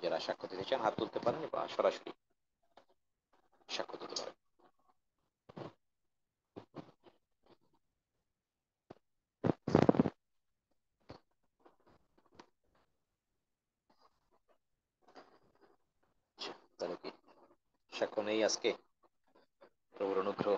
যারা সাক্ষ্য দিতে চান হাত তুলতে পারেন বা সরাসরি সাক্ষ্য দিতে পারেন। তাহলে কি সাক্ষ্য নেই আজকে? প্রভুর অনুগ্রহ।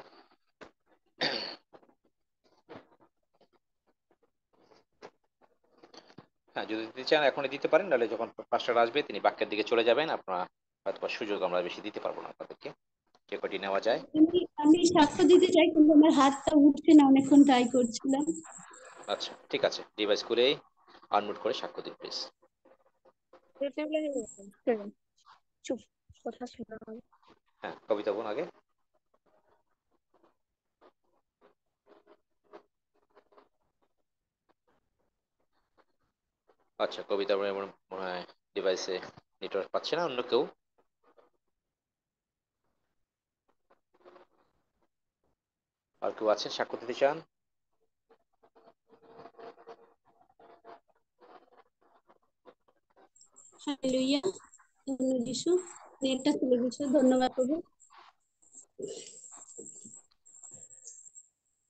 হ্যাঁ, যদি দিতে চান এখনই দিতে পারেন, নাহলে যখন পাস্টার আসবে তিনি বাক্যের দিকে চলে যাবেন, আপনার হয়তো সুযোগ আমরা বেশি দিতে পারবো না আপনাদেরকে, যে কটি নেওয়া যায়। আমি সাক্ষ্য দিতে চাই, কিন্তু আমার হাতটা উঠছে না, অনেকক্ষণ ট্রাই করছিলাম। আচ্ছা ঠিক আছে, ডিভাইস করে আনমিউট করে সাক্ষ্য দিন প্লিজ। চুপ, কথা শোনা হবে। হ্যাঁ, কবিতা বোন আগে। আচ্ছা, কবিতা বোন মনে হয় ডিভাইসে নেটওয়ার্ক পাচ্ছে না, অন্য কেউ? আর কেউ আছেন সাক্ষ্য দিতে চান? হালেলুয়া, ধন্যবাদ যিশু। নেটটা চলে গেছে, ধন্যবাদ প্রভু।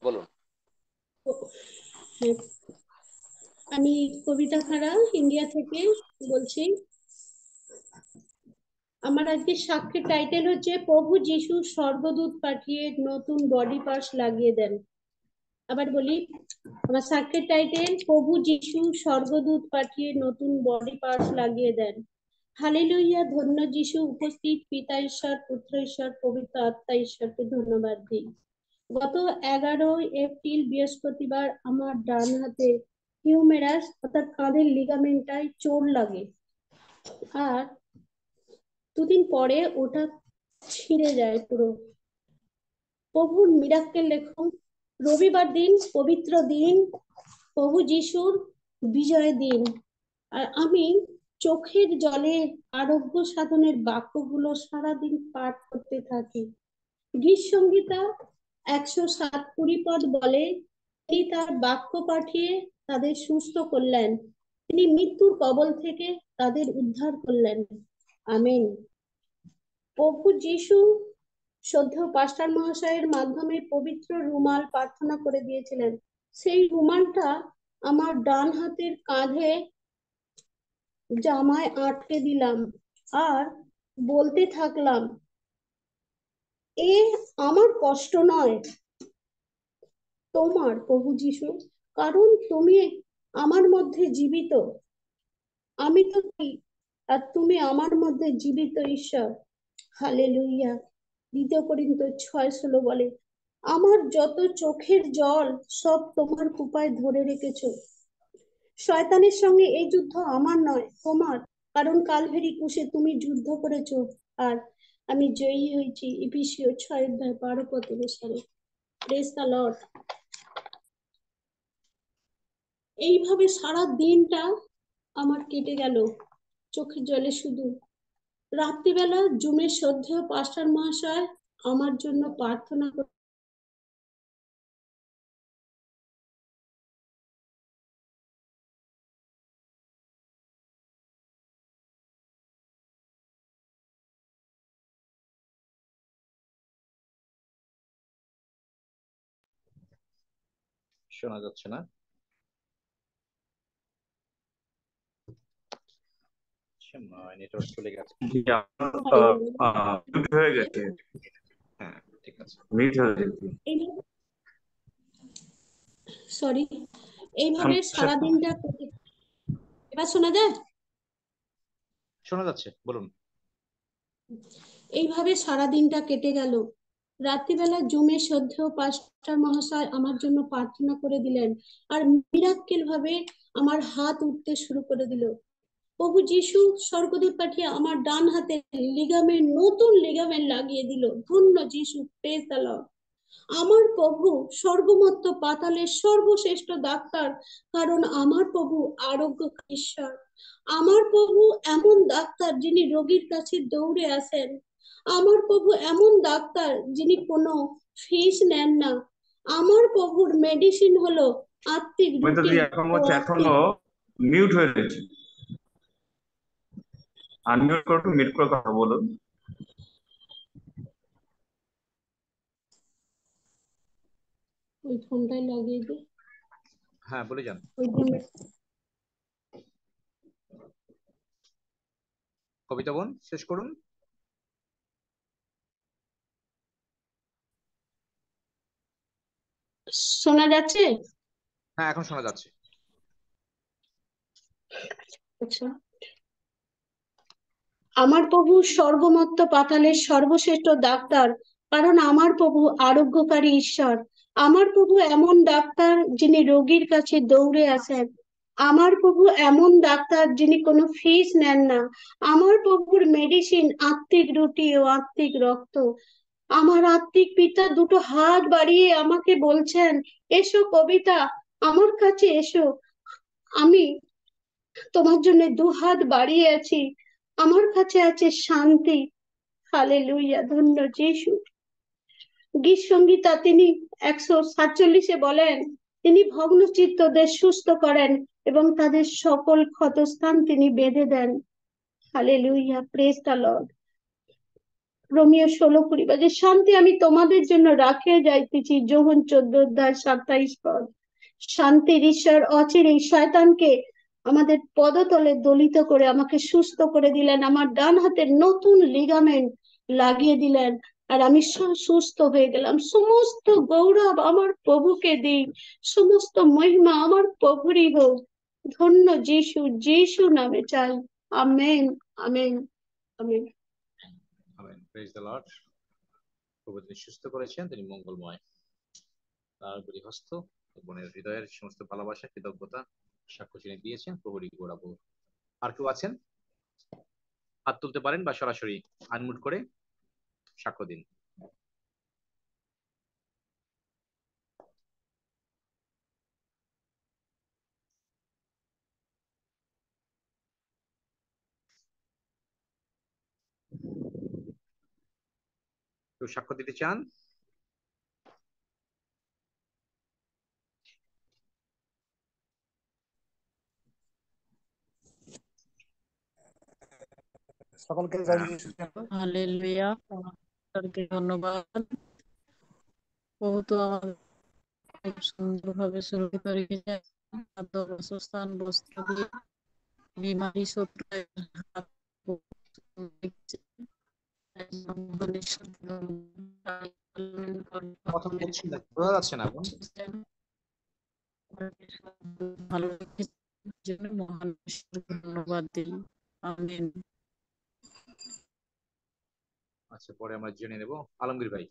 বলুন। আমি কবিতা খাড়া ইন্ডিয়া থেকে বলছি। আমার আজকে সাক্ষীর টাইটেল হচ্ছে প্রভু যিশু স্বর্গদূত পাঠিয়ে নতুন বডি পার্টস লাগিয়ে দেন। আবার বলি, আমার সাক্ষীর টাইটেল প্রভু যিশু স্বর্গদূত পাঠিয়ে নতুন বডি পার্টস লাগিয়ে দেন। হালেলুয়া, ধন্য যিশু। উপস্থিত পিতা ঈশ্বর, পুত্র ঈশ্বর, পবিত্র আত্মা ঈশ্বরকে ধন্যবাদ দিই। গত 11 এপ্রিল বৃহস্পতিবার আমার ডান হাতে হিউমেরাস অর্থাৎ কাঁধের লিগামেন্টটায় চোট লাগে, আর দুদিন পরে ওটা ছিঁড়ে যায় পুরো। প্রভুর মিরাক্কেল দেখুন। রবিবার দিন, পবিত্র দিন, প্রভু যিশুর বিজয় দিন, আর আমি চোখের জলে আরোগ্য সাধনের বাক্যগুলো সারাদিন পাঠ করতে থাকি। গীত সংহিতা 107 পদ বলে, তিনি তার বাক্য পাঠিয়ে তাদের সুস্থ করলেন, তিনি মৃত্যুর কবল থেকে তাদের উদ্ধার করলেন। আমেন। প্রভু যিশু শ্রদ্ধেয় পাস্টার মহাশয়ের মাধ্যমে পবিত্র রুমাল প্রার্থনা করে দিয়েছিলেন। সেই রুমালটা আমার ডান হাতের কাঁধে জামায় আটকে দিলাম আর বলতে থাকলাম, এ আমার কষ্ট নয়, তোমার প্রভু যিশু, কারণ তুমি আমার মধ্যে জীবিত। আমি তো কি, আর তুমি আমার মধ্যে জীবিত ঈশ্বর। হালেলুয়া। 2 করিন্থী 6:16 বলে, আমার যত চোখের জল সব তোমার কৃপায় ধরে রেখেছো। শয়তানের সঙ্গে এই যুদ্ধ আমার নয়, তোমার, কারণ কালভেরি ক্রুশে তুমি যুদ্ধ করেছো আর আমি জয়ী হয়েছি। ইফিসীয় 6:12 সালে। Praise the Lord. এইভাবে সারা দিনটা আমার কেটে গেল চোখের জলে শুধু। রাত্রিবেলা জুমের শ্রদ্ধেয় পাস্টার মহাশয় আমার জন্য প্রার্থনা করে শোনা যাচ্ছে না? নেটওয়ার্ক চলে গেছে। হয়ে গেছে। হ্যাঁ ঠিক আছে। সরি, এইভাবে সারা দিনটা এবার শোনা যায়? শোনা যাচ্ছে, বলুন। এইভাবে সারা দিনটা কেটে গেল। রাত্রিবেলা জুমে শ্রদ্ধেয় পাস্টার মহাশয় আমার জন্য প্রার্থনা করে দিলেন, আর মিরাক্কেল ভাবে আমার হাত উঠতে শুরু করে দিল। প্রভু যিশু স্বর্গদূত পাঠিয়ে আমার ডান হাতে নতুন লিগামেন্ট লাগিয়ে দিল। ধন্য যিশু, প্রেজ দ্য লর্ড। আমার প্রভু স্বর্গমত্ত পাতালের সর্বশ্রেষ্ঠ ডাক্তার, কারণ আমার প্রভু আরোগ্য ঈশ্বর। আমার প্রভু এমন ডাক্তার যিনি রোগীর কাছে দৌড়ে আসেন। আমার প্রভু এমন ডাক্তার যিনি কোনো ফিস নেন না। আমার প্রভুর মেডিসিন হলো আত্মিক রুটি। এখনো মিউট হয়ে রয়েছে। আনমিউট করে মিউট করে কথা বলুন। ওই ফোনটাই লাগিয়ে দে। হ্যাঁ, বলে যান। ওই ফোনটা কবিতা বোন শেষ করুন। শোনা যাচ্ছে? হ্যাঁ, এখন শোনা যাচ্ছে। আচ্ছা। আমার প্রভু সর্বমত্ত পাতালের সর্বশ্রেষ্ঠ ডাক্তার, কারণ আমার প্রভু আরোগ্যকারী ঈশ্বর। আমার প্রভু এমন ডাক্তার যিনি রোগীর কাছে দৌড়ে আসেন। আমার প্রভু এমন ডাক্তার যিনি কোনো ফিস নেন না। আমার প্রভুর মেডিসিন আত্মিক রুটি ও আত্মিক রক্ত। আমার আত্মিক পিতা দুটো হাত বাড়িয়ে আমাকে বলছেন, এসো কবিতা, আমার কাছে এসো। আমি তোমার জন্য দুহাত বাড়িয়ে আছি। আমার কাছে আছে শান্তি। হালেলুয়া, ধন্য যিশু। গীত সংগীতা তিনি 147-এ বলেন, তিনি ভগ্ন চিত্তদের সুস্থ করেন এবং তাদের সকল ক্ষতস্থান তিনি বেঁধে দেন। Hallelujah, praise the lord. রোমিও 16:20, শান্তি আমি তোমাদের জন্য রাখিয়া যাইতেছি। যোহন 14:27 শান্তির ঈশ্বর অচিরেই শয়তানকে আমাদের পদতলে দলিত করে আমাকে সুস্থ করে দিলেন। আমার ডান হাতের নতুন লিগামেন্ট লাগিয়ে দিলেন, আর আমি সুস্থ হয়ে গেলাম। সমস্ত গৌরব আমার প্রভুকে দিই, সমস্ত মহিমা আমার প্রভুরই হোক। ধন্য যিশু, যিশু নামে চাই। Amen, amen, amen. Amen, praise the Lord. প্রভু তিনি সুস্থ করেছেন, তিনি মঙ্গলময়। তার প্রতি হস্ত বোনের হৃদয়ের সমস্ত ভালোবাসা, কৃতজ্ঞতা, সাক্ষ্য তিনি দিয়েছেন। প্রভুরই গৌরব। আর কেউ আছেন? হাত তুলতে পারেন বা সরাসরি আনমিউট করে সাক্ষ্য দিন। কেউ সাক্ষ্য দিতে চান? সকলকে হালেলুয়া, ঈশ্বরকে ধন্যবাদ। প্রভু তো আমাদের সুন্দরভাবে সুরক্ষিত রেখেছেন। খাদ্য, বাসস্থান, বস্ত্র দিয়ে, বিমারি শত্রুদের হাত কথা বলছি না, বোঝা যাচ্ছে না বোন। ভালো রেখেছেন জন্য মহান ঈশ্বরকে ধন্যবাদ দিন। আমিন। আচ্ছা, পরে আমরা জেনে নেব। আলমগীর ভাই।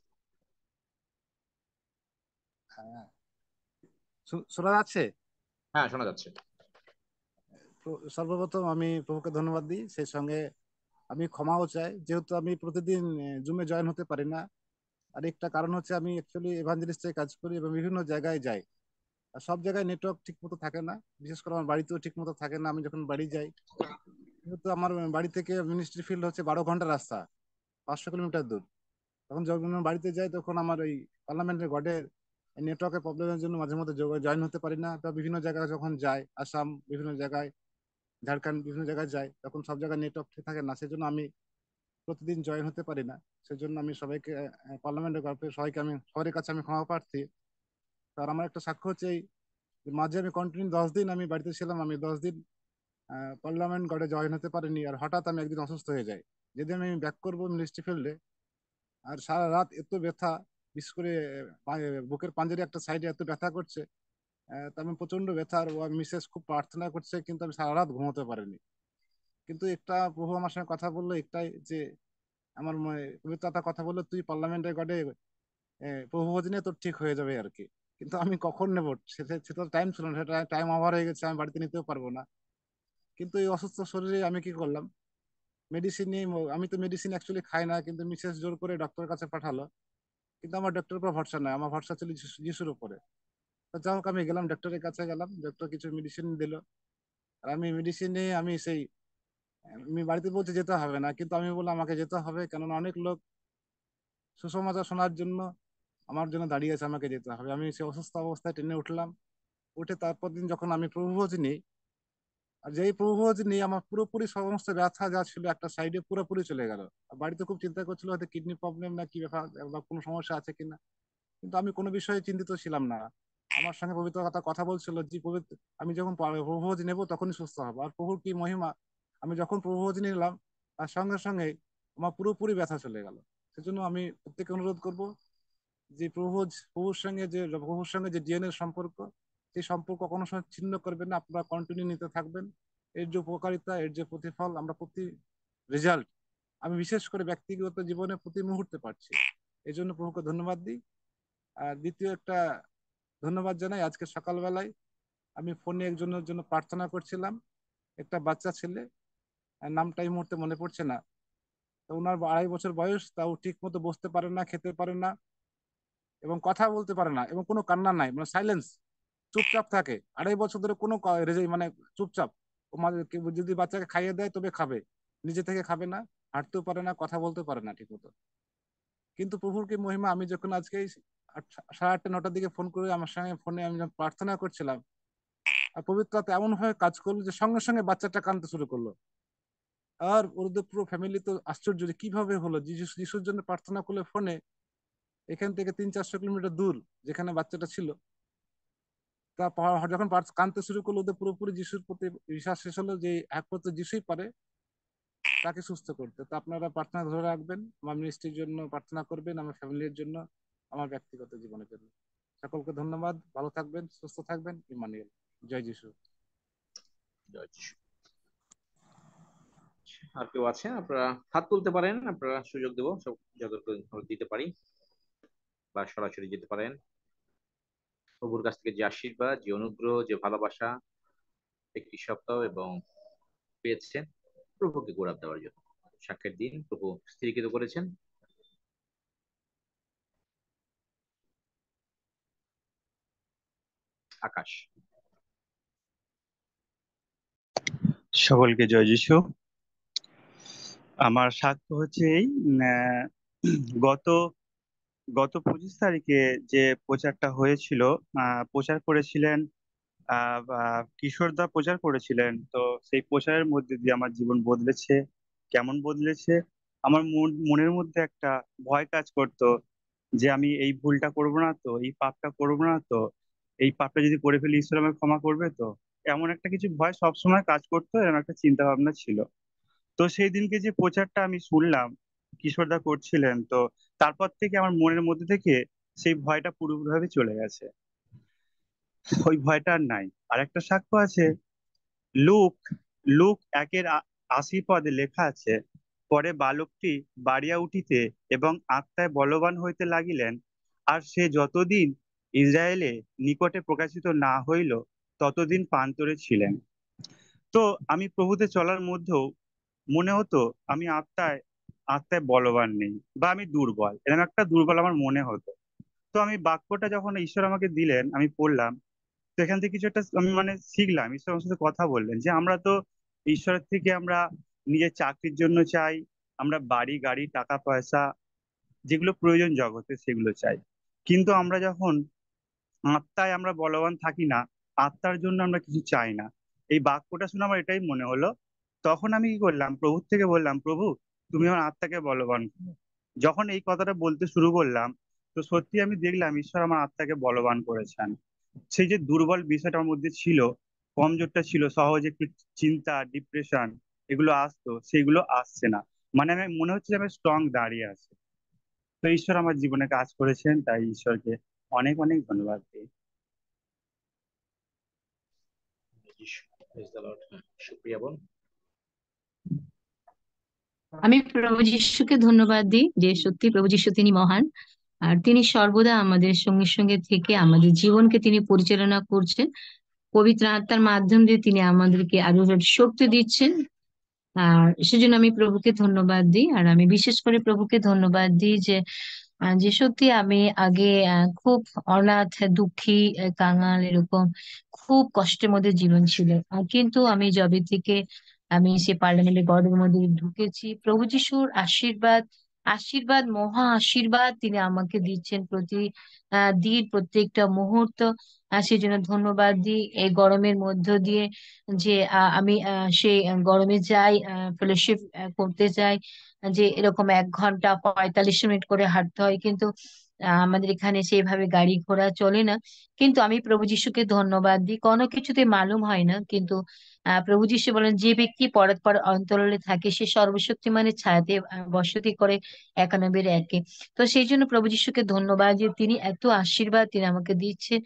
শোনা যাচ্ছে? হ্যাঁ, শোনা যাচ্ছে। সর্বপ্রথম আমি প্রভুকে ধন্যবাদ দিই, সেই সঙ্গে আমি ক্ষমাও চাই, যেহেতু আমি প্রতিদিন জুমে জয়েন হতে পারি না। আর একটা কারণ হচ্ছে আমি অ্যাকচুয়ালি এভাঞ্জেলিস্টের কাজ করি এবং বিভিন্ন জায়গায় যাই, আর সব জায়গায় নেটওয়ার্ক ঠিক মতো থাকে না, বিশেষ করে আমার বাড়িতেও ঠিক মতো থাকে না। আমি যখন বাড়ি যাই, যেহেতু আমার বাড়ি থেকে মিনিস্ট্রি ফিল্ড হচ্ছে 12 ঘন্টা রাস্তা, 500 কিলোমিটার দূর, তখন যখন আমি বাড়িতে যাই তখন আমার ওই পার্লামেন্টের গডের নেটওয়ার্কের প্রবলেমের জন্য মাঝে মধ্যে জয়েন হতে পারি না। তো বিভিন্ন জায়গায় যখন যাই, আসাম বিভিন্ন জায়গায়, ঝাড়খণ্ড বিভিন্ন জায়গায় যাই, তখন সব জায়গায় নেটওয়ার্ক ঠিক থাকে না, সেজন্য আমি প্রতিদিন জয়েন হতে পারি না। সেজন্য আমি সবাইকে পার্লামেন্টের গল্পে সবাইকে আমি সবার কাছে আমি ক্ষমা প্রার্থী। আর আমার একটা সাক্ষ্য হচ্ছে এই যে মাঝে আমি কন্টিনিউ 10 দিন আমি বাড়িতে ছিলাম, আমি 10 দিন পার্লামেন্ট গডে জয়েন হতে পারিনি। আর হঠাৎ আমি একদিন অসুস্থ হয়ে যাই, যেদিন আমি ব্যাক করবো মিনিস্ট্রি ফিল্ডে, আর সারা রাত এত ব্যথা, বিশেষ করে বুকের পাঞ্জারি একটা সাইডে এত ব্যথা করছে। তা আমি প্রচন্ড ব্যথার, ও মিসেস খুব প্রার্থনা করছে, কিন্তু আমি সারা রাত ঘুমোতে পারিনি। কিন্তু একটা প্রভু আমার সঙ্গে কথা বললো একটাই, যে আমার পবিত্রতা কথা বললো, তুই পার্লামেন্টের গডে প্রভু ভোজ নিয়ে তোর ঠিক হয়ে যাবে আর কি। কিন্তু আমি কখন নেবো, সেটা টাইম ছিল না, সেটা টাইম ওভার হয়ে গেছে, আমি বাড়িতে নিতেও পারবো না। কিন্তু এই অসুস্থ শরীরে আমি কি করলাম, মেডিসিন নিয়ে, আমি তো মেডিসিন অ্যাকচুয়ালি খাই না, কিন্তু মিসেস জোর করে ডক্টরের কাছে পাঠালো। কিন্তু আমার ডক্টরের উপর ভরসা নাই, আমার ভরসা ছিল যিশুর উপরে। তো যাই হোক, আমি গেলাম ডক্টরের কাছে, গেলাম, ডক্টর কিছু মেডিসিন দিল। আর আমি মেডিসিন নিয়ে আমি সেই, আমি বাড়িতে বলতে যেতে হবে না, কিন্তু আমি বললাম আমাকে যেতে হবে, কেননা অনেক লোক সুসমাচার শোনার জন্য আমার জন্য দাঁড়িয়ে আছে, আমাকে যেতে হবে। আমি সেই অসুস্থ অবস্থায় ট্রেনে উঠলাম। উঠে তারপর দিন যখন আমি প্রভু ভোজ নিই, আর যেই প্রভুভোজ নিয়ে আমার পুরোপুরি সমস্ত ব্যথা যা ছিল একটা সাইডে পুরোপুরি চলে গেল। বাড়িতে খুব চিন্তা করছিল হয়তো কিডনি প্রবলেম না কি ব্যাপার বা কোনো সমস্যা আছে কিনা, কিন্তু আমি কোনো বিষয়ে চিন্তিত ছিলাম না। আমার সঙ্গে পবিত্র কথা কথা বলছিল যে পবিত্র আমি যখন প্রভুভোজ নেবো তখনই সুস্থ হবো। আর প্রভুর কি মহিমা, আমি যখন প্রভুভোজ নিলাম তার সঙ্গে সঙ্গে আমার পুরোপুরি ব্যথা চলে গেল। সেজন্য আমি প্রত্যেককে অনুরোধ করব যে প্রভুর সঙ্গে যে ডিএনএ সম্পর্ক, সেই সম্পর্ক কোনো সময় ছিন্ন করবেন না, আপনারা কন্টিনিউ নিতে থাকবেন। এর যে উপকারিতা, এর যে প্রতিফল আমরা প্রতি রেজাল্ট আমি বিশেষ করে ব্যক্তিগত জীবনে প্রতি মুহূর্তে পাচ্ছি। এই জন্য প্রভুকে ধন্যবাদ দিই। আর দ্বিতীয় একটা ধন্যবাদ জানাই, আজকে সকালবেলায় আমি ফোনে একজনের জন্য প্রার্থনা করছিলাম, একটা বাচ্চা ছেলে, আর নামটা এই মুহূর্তে মনে পড়ছে না। তো ওনার 2.5 বছর বয়স, তাও ঠিক মতো বসতে পারে না, খেতে পারে না এবং কথা বলতে পারে না, এবং কোনো কান্না নাই, মানে সাইলেন্স, চুপচাপ থাকে 2.5 বছর ধরে, কোনো মানে চুপচাপ। যদি বাচ্চাকে খাইয়ে দেয় তবে খাবে, নিজে থেকে খাবে না, হাঁটতেও পারে না, কথা বলতে পারে না ঠিক মতো। কিন্তু প্রভুর কি মহিমা, আমি যখন আজকে 8:30-9টার দিকে ফোন করে আমার সঙ্গে ফোনে আমি যখন প্রার্থনা করছিলাম, আর পবিত্রতা এমন ভাবে কাজ করলো যে সঙ্গে সঙ্গে বাচ্চাটা কাঁদতে শুরু করলো। আর ওদের পুরো ফ্যামিলি তো আশ্চর্য যে কিভাবে হলো, যিশুর জন্য প্রার্থনা করলে ফোনে, এখান থেকে 300-400 কিলোমিটার দূর যেখানে বাচ্চাটা ছিল, যখন কাঁদতে শুরু করলো, ওদের পুরোপুরি যিশুর প্রতি বিশ্বাস শেষ হলো যে একমাত্র যিশুই পারে তাকে সুস্থ করতে। তো আপনারা প্রার্থনা ধরে রাখবেন, আমার মিনিস্ট্রির জন্য প্রার্থনা করবেন, আমার ফ্যামিলির জন্য, আমার ব্যক্তিগত জীবনের জন্য। সকলকে ধন্যবাদ, ভালো থাকবেন, সুস্থ থাকবেন। ইমানুয়েল। জয় যিশু। জয় যিশু। আর কেউ আছে? আপনারা হাত তুলতে পারেন, আপনারা সুযোগ দেবো সব যতটুকু আমরা দিতে পারি, বা সরাসরি যেতে পারেন। প্রভুর কাছ থেকে যে আশীর্বাদ, যে অনুগ্রহ, যে ভালোবাসা একটি সপ্তাহ এবং পেয়েছেন প্রভুকে গৌরব দেওয়ার জন্য। সাক্ষের দিন প্রভু স্থিরীকৃত করেছেন। আকাশ। সকলকে জয় যিশু। আমার সাক্ষ্য হচ্ছে এই গত গত 25 তারিখে যে প্রচারটা হয়েছিল, প্রচার করেছিলেন কিশোরদা, প্রচার করেছিলেন। তো সেই প্রচারের মধ্যে দিয়ে আমার জীবন বদলেছে। কেমন বদলেছে? আমার মনের মধ্যে একটা ভয় কাজ করতো যে আমি এই ভুলটা করব না তো, এই পাপটা করব না তো, এই পাপটা যদি করে ফেলি ঈশ্বর আমাকে ক্ষমা করবে তো, এমন একটা কিছু ভয় সবসময় কাজ করতো, এরকম একটা চিন্তা ভাবনা ছিল। তো সেই দিনকে যে প্রচারটা আমি শুনলাম কিশোরদা করছিলেন, তো তারপর থেকে আমার মনের মধ্যে থেকে সেই ভয়টা পুরোপুরিভাবে চলে গেছে। ওই ভয়টা আর নাই। আর একটা সাক্ষ্য আছে, লুক লুক 1:80 লেখা আছে, পরে বালকটি বাড়িয়া উঠিতে এবং আত্মায় বলবান হইতে লাগিলেন, আর সে যতদিন ইসরায়েলে নিকটে প্রকাশিত না হইল ততদিন প্রান্তরে ছিলেন। তো আমি প্রভুতে চলার মধ্যেও মনে হতো আমি আত্মায় আত্মায় বলবান নেই, বা আমি দুর্বল, এরকম একটা দুর্বল আমার মনে হতো। তো আমি বাক্যটা যখন ঈশ্বর আমাকে দিলেন, আমি পড়লাম, তো এখান থেকে কিছু একটা আমি মানে শিখলাম। ঈশ্বর আমার সাথে কথা বললেন যে আমরা তো ঈশ্বরের থেকে আমরা নিজের চাকরির জন্য চাই, আমরা বাড়ি গাড়ি টাকা পয়সা যেগুলো প্রয়োজন জগতে সেগুলো চাই, কিন্তু আমরা যখন আত্মায় আমরা বলবান থাকি না, আত্মার জন্য আমরা কিছু চাই না। এই বাক্যটা শুনে আমার এটাই মনে হলো। তখন আমি কি করলাম, প্রভুর থেকে বললাম, প্রভু তুমি আমার আত্মাকে বলবান করো। যখন এই কথাটা বলতে শুরু করলাম, তো সত্যি আমি দেখলাম ঈশ্বর আমার আত্মাকে বলবান করেছেন। সেই যে দুর্বল বিষয়টা আমার মধ্যে ছিল, কমজোরটা ছিল, সহজে একটু চিন্তা ডিপ্রেশন এগুলো আসতো, সেগুলো আসছে না। মানে আমি মনে হচ্ছে যে আমি স্ট্রং দাঁড়িয়ে আছি। তো ঈশ্বর আমার জীবনে কাজ করেছেন, তাই ঈশ্বরকে অনেক অনেক ধন্যবাদ দিই। যিশু। Praise the Lord. হ্যাঁ, সুপ্রিয়া বোন। আমি প্রভু যিশুকে ধন্যবাদ দিই যে সত্যি প্রভু যিশু তিনি মহান, আর তিনি সর্বদা আমাদের সঙ্গে সঙ্গে থেকে আমাদের জীবনকে তিনি পরিচালনা করছেন। পবিত্র আত্মার মাধ্যম দিয়ে তিনি আমাদেরকে আরো শক্তি দিচ্ছেন। আর সেজন্য আমি প্রভুকে ধন্যবাদ দিই। আর আমি বিশেষ করে প্রভুকে ধন্যবাদ দিই যে সত্যি আমি আগে খুব অনাথ, দুঃখী, কাঙাল, এরকম খুব কষ্টের মধ্যে জীবন ছিল। কিন্তু আমি যবে থেকে আমি সে পার্লামেন্টের গডের মধ্যে ঢুকেছি, প্রভু যিশুর আশীর্বাদ আশীর্বাদ, মহা আশীর্বাদ তিনি আমাকে দিচ্ছেন প্রতি দিন, প্রত্যেকটা মুহূর্ত। সেই জন্য ধন্যবাদ দিই। এই গরমের মধ্য দিয়ে যে আমি সেই গরমে যাই, ফেলোশিপ করতে যাই, যে এরকম 1 ঘন্টা 45 মিনিট করে হাঁটতে হয়, কিন্তু আমাদের এখানে সেইভাবে গাড়ি ঘোড়া চলে না। কিন্তু আমি প্রভু যিশুকে ধন্যবাদ দিই, কোনো কিছুতে মালুম হয় না, কিন্তু প্রভু যিশু বলেন, যে ব্যক্তি পরস্পর অন্তরালে থাকে সে সর্বশক্তিমানের ছায়াতে বসতি করে, 91-1। তো সেই জন্য প্রভু যিশুকে ধন্যবাদ যে তিনি এত আশীর্বাদ তিনি আমাকে দিচ্ছেন,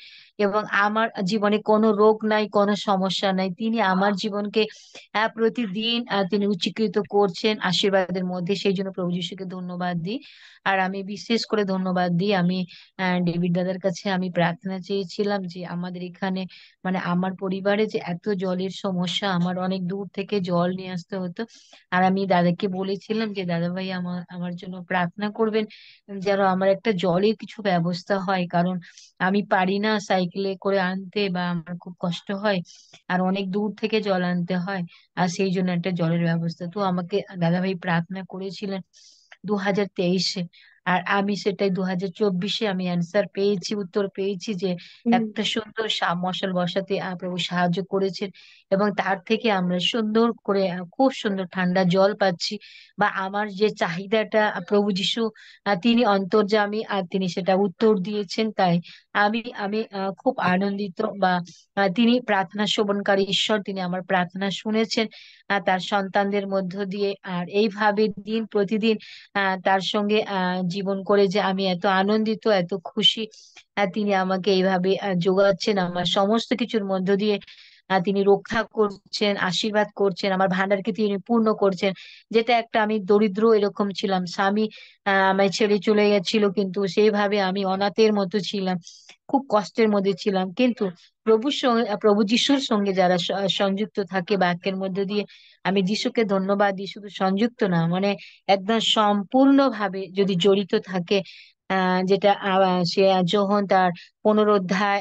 এবং আমার জীবনে কোনো রোগ নাই, কোনো সমস্যা নাই। তিনি আমার জীবনকে প্রতিদিন তিনি উচ্চীকৃত করছেন আশীর্বাদের মধ্যে। সেই জন্য প্রভু যিশুকে ধন্যবাদ দিই। আর আমি বিশেষ করে ধন্যবাদ দিই, আমি ডেভিড দাদার কাছে আমি প্রার্থনা চেয়েছিলাম যে আমাদের এখানে, মানে আমার পরিবারে যে এত জলের সমস্যা, আমার অনেক দূর থেকে জল নিয়ে আসতে হতো। আর আমি দাদাকে বলেছিলাম যে দাদা ভাই আমার আমার জন্য প্রার্থনা করবেন যেন আমার একটা জলের কিছু ব্যবস্থা হয়, কারণ আমি পারি না সাইকেলে করে আনতে, বা আমার খুব কষ্ট হয়, আর অনেক দূর থেকে জল আনতে হয়। আর সেই জন্য একটা জলের ব্যবস্থা তো আমাকে দাদা ভাই প্রার্থনা করেছিলেন 2023-এ। আর আমি সেটাই 2024-এ আমি অ্যান্সার পেয়েছি, উত্তর পেয়েছি, যে একটা সুন্দর মশাল বসাতে প্রভু সাহায্য করেছেন, এবং তার থেকে আমরা সুন্দর করে খুব সুন্দর ঠান্ডা জল পাচ্ছি। বা আমার যে চাহিদাটা প্রভু যিশু তিনি অন্তর্যামী, আর তিনি সেটা উত্তর দিয়েছেন। তাই আমি আমি খুব আনন্দিত। বা তিনি প্রার্থনা শ্রবণকারী ঈশ্বর, তিনি আমার প্রার্থনা শুনেছেন তার সন্তানদের মধ্য দিয়ে। আর এইভাবে দিন প্রতিদিন তার সঙ্গে জীবন করে যে আমি এত আনন্দিত, এত খুশি। তিনি আমাকে এইভাবে যোগাচ্ছেন আমার সমস্ত কিছুর মধ্য দিয়ে। তিনি রক্ষা করছেন, আশীর্বাদ করছেন, আমার ভান্ডারকে তিনি পূর্ণ করছেন। যেটা একটা আমি দরিদ্র এরকম ছিলাম, স্বামী আমায় ছেড়ে চলে গেছিল, কিন্তু সেইভাবে আমি অনাথের মতো ছিলাম, খুব কষ্টের মধ্যে ছিলাম। কিন্তু প্রভুর সঙ্গে, প্রভু যিশুর সঙ্গে যারা সংযুক্ত থাকে বাক্যের মধ্যে দিয়ে, আমি যিশুকে ধন্যবাদ দিই। শুধু সংযুক্ত না, মানে একদম সম্পূর্ণভাবে যদি জড়িত থাকে, যেটা সে যোহন তার 15 অধ্যায়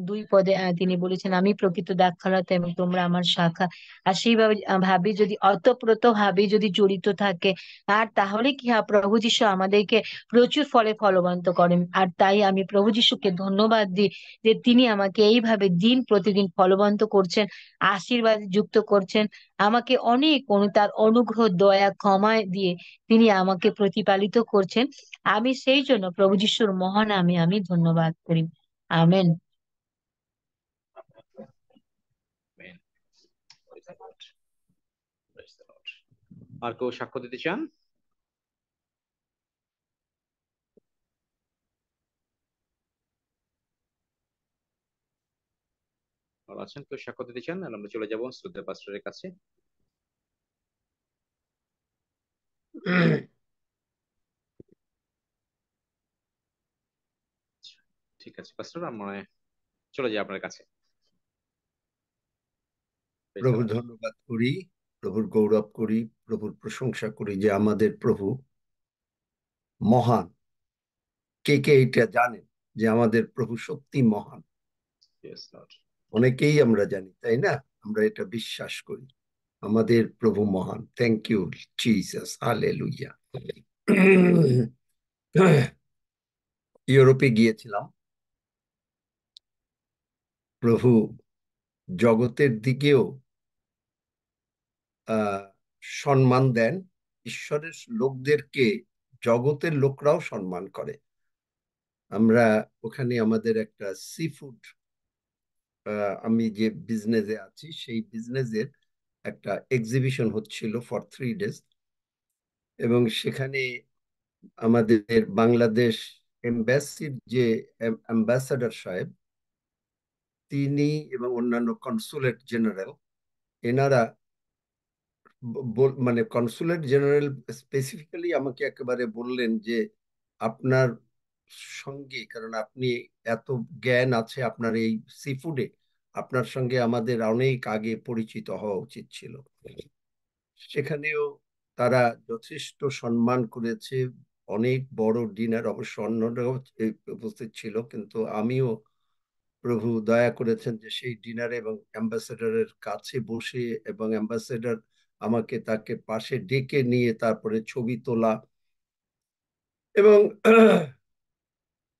2 পদে তিনি বলেছেন, আমি প্রকৃত দ্রাক্ষালতা এবং তোমরা আমার শাখা। আর সেইভাবে ভাবে যদি অতপ্রত ভাবে যদি জড়িত থাকে, আর তাহলে কি হয়, প্রভু যিশু আমাদেরকে প্রচুর ফলে ফলবন্ত করেন। আর তাই আমি প্রভু যিশুকে ধন্যবাদ দিই যে তিনি আমাকে এইভাবে দিন প্রতিদিন ফলবন্ত করছেন, আশীর্বাদ যুক্ত করছেন, আমাকে অনেক তার অনুগ্রহ দয়া ক্ষমায় দিয়ে তিনি আমাকে প্রতিপালিত করছেন। আমি সেই জন্য প্রভু যিশুর মহান আমি ধন্যবাদ করি। Amen. Amen. Praise the Lord. Praise the Lord. আর কেউ সাক্ষ্য দিতে চান? আর আছেন কেউ সাক্ষ্য দিতে চান? আর আমরা চলে যাবো শ্রদ্ধা পাস্টরের কাছে। ঠিক আছে পাস্টর, আমরা চলে যাই আপনার কাছে। Praise the প্রভুর Lord. ধন্যবাদ করি, প্রভুর গৌরব করি, প্রভুর প্রশংসা করি যে আমাদের প্রভু মহান। কে কে এটা জানেন যে আমাদের প্রভু সত্যি মহান? Yes, Lord. অনেকেই আমরা জানি, তাই না? আমরা এটা বিশ্বাস করি, আমাদের প্রভু মহান। Thank you Jesus, hallelujah. ইউরোপে গিয়েছিলাম। প্রভু জগতের দিকেও সম্মান দেন, ঈশ্বরের লোকদেরকে জগতের লোকরাও সম্মান করে। আমরা ওখানে আমাদের একটা সি ফুড, আমি যে বিজনেসে আছি সেই বিজনেসের একটা এক্সিবিশন হচ্ছিল ফর 3 days, এবং সেখানে আমাদের বাংলাদেশ এম্বাসির যে অ্যাম্বাসাডার সাহেব, তিনি এবং অন্যান্য কনসুলেট জেনারেল, এনারা মানে কনসুলেট জেনারেল স্পেসিফিক্যালি আমাকে একেবারে বললেন যে আপনার সঙ্গে, কারণ আপনি এত জ্ঞান আছে আপনার এই সি ফুডে, আপনার সঙ্গে আমাদের অনেক আগে পরিচিত হওয়া উচিত ছিল। সেখানেও তারা যথেষ্ট সম্মান করেছে, অনেক বড় ডিনার, অবশ্য অন্যরাও উপস্থিত ছিল, কিন্তু আমিও প্রভু দয়া করেছেন যে সেই ডিনারে এবং অ্যাম্বাসেডারের কাছে বসে, এবং অ্যাম্বাসেডার আমাকে তাকে পাশে ডেকে নিয়ে তারপরে ছবি তোলা, এবং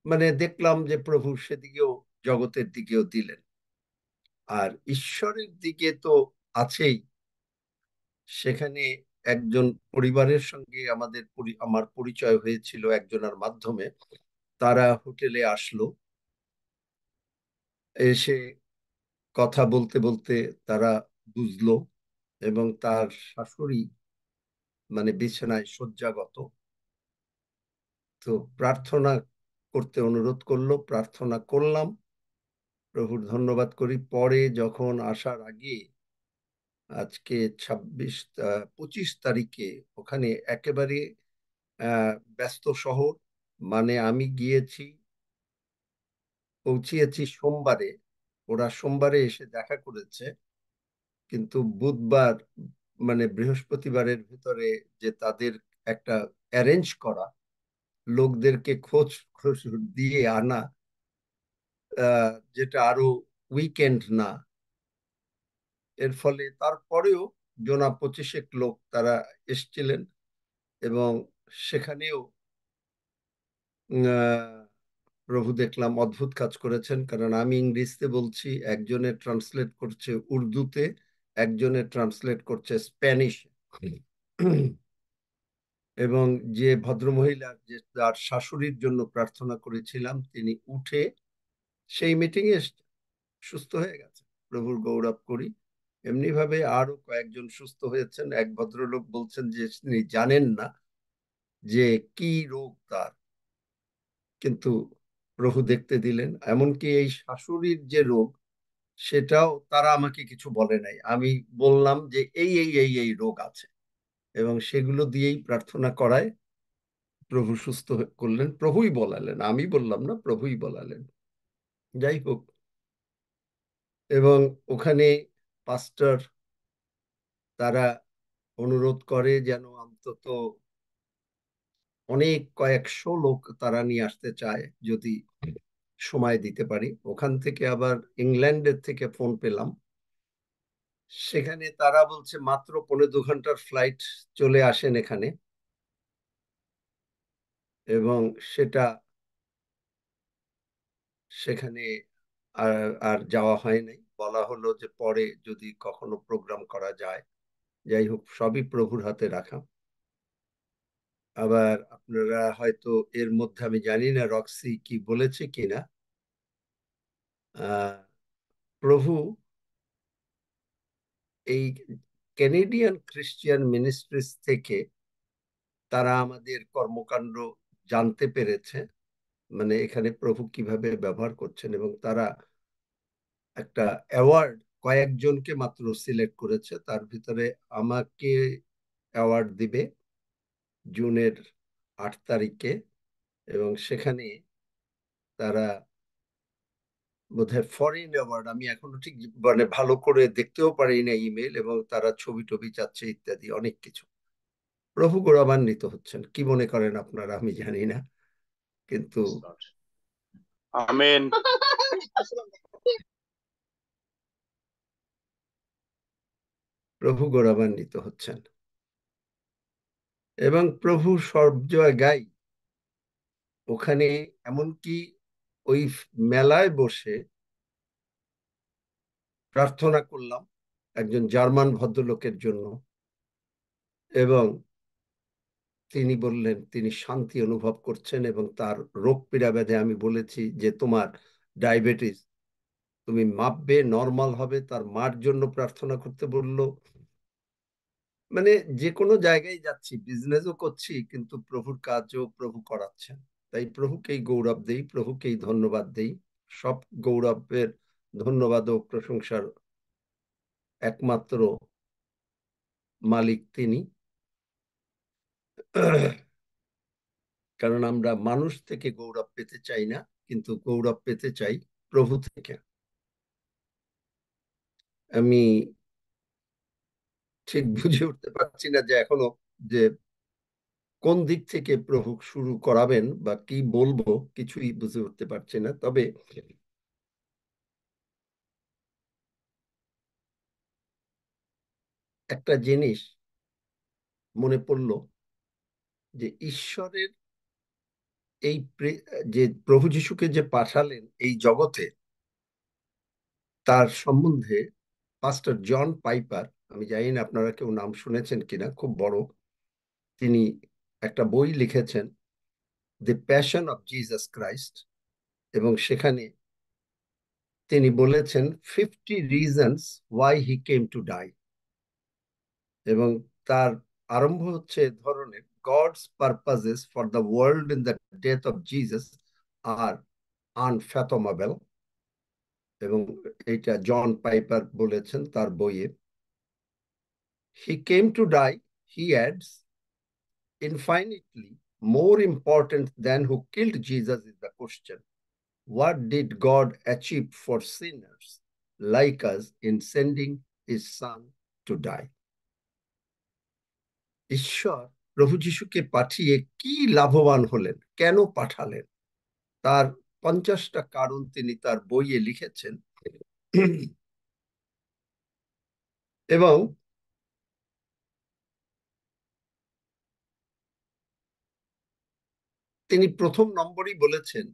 মানে দেখলাম যে প্রভু সেদিকেও, জগতের দিকেও দিলেন। আর ঈশ্বরের দিকে তো আছেই। সেখানে একজন পরিবারের সঙ্গে আমার পরিচয় হয়েছিল একজনের মাধ্যমে। তারা হোটেলে আসলো, এসে কথা বলতে বলতে তারা বুঝলো, এবং তার শাশুড়ি মানে বিছানায় শয্যাগত। তো প্রার্থনা করতে অনুরোধ করলো, প্রার্থনা করলাম, প্রভুর ধন্যবাদ করি। পরে যখন আসার আগে আজকে 25 তারিখে ওখানে একেবারে ব্যস্ত শহর, মানে আমি গিয়েছি, পৌঁছিয়েছি সোমবারে, ওরা সোমবারে এসে দেখা করেছে, কিন্তু বুধবার মানে বৃহস্পতিবারের ভিতরে যে তাদের একটা অ্যারেঞ্জ করা, লোকদেরকে খোঁজ খোঁজ দিয়ে আনা, যেটা আরো উইকেন্ড না, এর ফলে তারপরেও 25 লোক তারা এসছিলেন। এবং সেখানেও প্রভু দেখলাম অদ্ভুত কাজ করেছেন, কারণ আমি ইংরেজিতে বলছি, একজনে ট্রান্সলেট করছে উর্দুতে, একজনে ট্রান্সলেট করছে স্প্যানিশ। এবং যে ভদ্রমহিলা, যে তার শাশুড়ির জন্য প্রার্থনা করেছিলাম, তিনি উঠে সেই মিটিং এ সুস্থ হয়ে গেছে। প্রভুর গৌরব করি। এমনি ভাবে আরো কয়েকজন সুস্থ হয়েছেন। এক ভদ্রলোক বলছেন যে তিনি জানেন না যে কি রোগ তার, কিন্তু প্রভু দেখতে দিলেন। এমনকি এই শাশুড়ির যে রোগ, সেটাও তারা আমাকে কিছু বলে নাই, আমি বললাম যে এই এই এই এই রোগ আছে, এবং সেগুলো দিয়েই প্রার্থনা করায় প্রভু সুস্থ করলেন। প্রভুই বলালেন, আমি বললাম না, প্রভুই বলালেন। যাই হোক, এবং ওখানে পাস্টার তারা অনুরোধ করে যেন অন্তত অনেক কয়েকশো লোক তারা নিয়ে আসতে চায়, যদি সময় দিতে পারি। ওখান থেকে আবার ইংল্যান্ডের থেকে ফোন পেলাম, সেখানে তারা বলছে মাত্র 1.5 ঘন্টার ফ্লাইট, চলে আসেন এখানে। এবং সেখানে আর যাওয়া হয় নাই। বলা হলো যে পরে যদি কখনো প্রোগ্রাম করা যায়। যাই হোক, সবই প্রভুর হাতে রাখা। আবার আপনারা হয়তো এর মধ্যে, আমি জানি না রক্সি কি বলেছে কিনা, প্রভু এই ক্যানেডিয়ান খ্রিস্টিয়ান মিনিস্ট্রিজ থেকে তারা আমাদের কর্মকাণ্ড জানতে পেরেছে, মানে এখানে প্রভু কিভাবে ব্যবহার করছেন, এবং তারা একটা অ্যাওয়ার্ড কয়েকজনকে মাত্র সিলেক্ট করেছে, তার ভিতরে আমাকে অ্যাওয়ার্ড দিবে জুনের 8 তারিখে। এবং সেখানে তারা বোধহয় ফরেন অ্যাওয়ার্ড, আমি এখনো ঠিক মানে ভালো করে দেখতেও পারি না ইমেল, এবং তারা ছবি টবি চাচ্ছে ইত্যাদি অনেক কিছু। প্রভু গৌরবান্বিত হচ্ছেন, কি মনে করেন আপনারা আমি জানি না, কিন্তু আমেন। প্রভু গৌরবান্বিত হচ্ছেন। এবং প্রভু সব জায়গায়, ওখানে এমনকি ওই মেলায় বসে প্রার্থনা করলাম একজন জার্মান ভদ্রলোকের জন্য, এবং তিনি বললেন তিনি শান্তি অনুভব করছেন, এবং তার রোগ পীড়া ব্যাধে আমি বলেছি যে তোমার ডায়াবেটিস, তুমি মাপবে, নর্মাল হবে। তার মার জন্য প্রার্থনা করতে বললো। মানে যে কোনো জায়গায় যাচ্ছি, বিজনেসও করছি, কিন্তু প্রভুর কাজও প্রভু করাচ্ছেন। তাই প্রভুকেই গৌরব দেই, প্রভুকেই ধন্যবাদ দেই। সব গৌরবের, ধন্যবাদ ও প্রশংসার একমাত্র মালিক তিনি। কারণ আমরা মানুষ থেকে গৌরব পেতে চাই না, কিন্তু গৌরব পেতে চাই প্রভু থেকে। আমি ঠিক বুঝে উঠতে পারছি না যে এখনো যে কোন দিক থেকে প্রভু শুরু করাবেন বা কি বলবো, কিছুই বুঝে উঠতে পারছি না। তবে একটা জিনিস মনে পড়লো, যে ঈশ্বরের এই যে প্রভু যিশুকে যে পাঠালেন এই জগতে, তার সম্বন্ধে পাস্টর জন পাইপার, আমি জানি না আপনারা কেউ নাম শুনেছেন কিনা, খুব বড়, তিনি একটা বই লিখেছেন, the passion of Jesus Christ, এবং সেখানে তিনি বলেছেন 50 reasons why he came to die, এবং তার আরম্ভ হচ্ছে ধরনের, God's purposes for the world in the death of Jesus are unfathomable, এবং এটা জন পাইপার বলেছেন তার বইয়ে। He came to die, he adds, infinitely more important than who killed Jesus is the question. What did God achieve for sinners like us in sending his son to die? ঈশ্বর প্রভু যিশুকে পাঠিয়ে কি লাভবান হলেন, কেন পাঠালেন, তার 50টা কারণ তিনি তার বইয়ে লিখেছেন। এবং তিনি প্রথম নম্বরই বলেছেন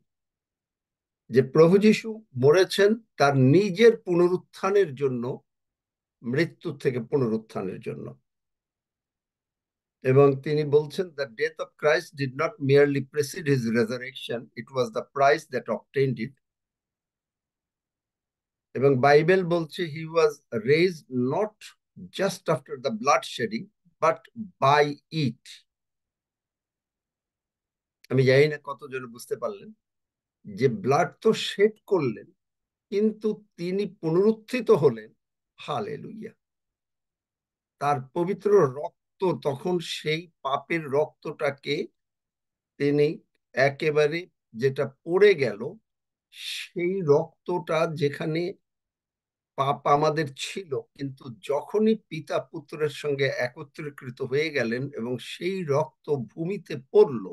যে প্রভু যিশু মরেছেন তার নিজের পুনরুত্থানের জন্য, মৃত্যুর থেকে পুনরুত্থানের জন্য। এবং তিনি বলছেন, the death of Christ did not merely precede his resurrection, it was the price that obtained it. এবং বাইবেল বলছে he was raised not just after the blood shedding but by it. আমি জানি না কতজন বুঝতে পারলেন যে ব্লাড তো শেড করলেন, কিন্তু তিনি পুনরুত্থিত হলেন। হালেলুয়া। তার পবিত্র রক্ত তখন সেই পাপের রক্তটাকে তিনি একেবারে, যেটা পড়ে গেল, সেই রক্তটা যেখানে পাপ আমাদের ছিল, কিন্তু যখনই পিতা পুত্রের সঙ্গে একত্রীকৃত হয়ে গেলেন এবং সেই রক্ত ভূমিতে পড়ল,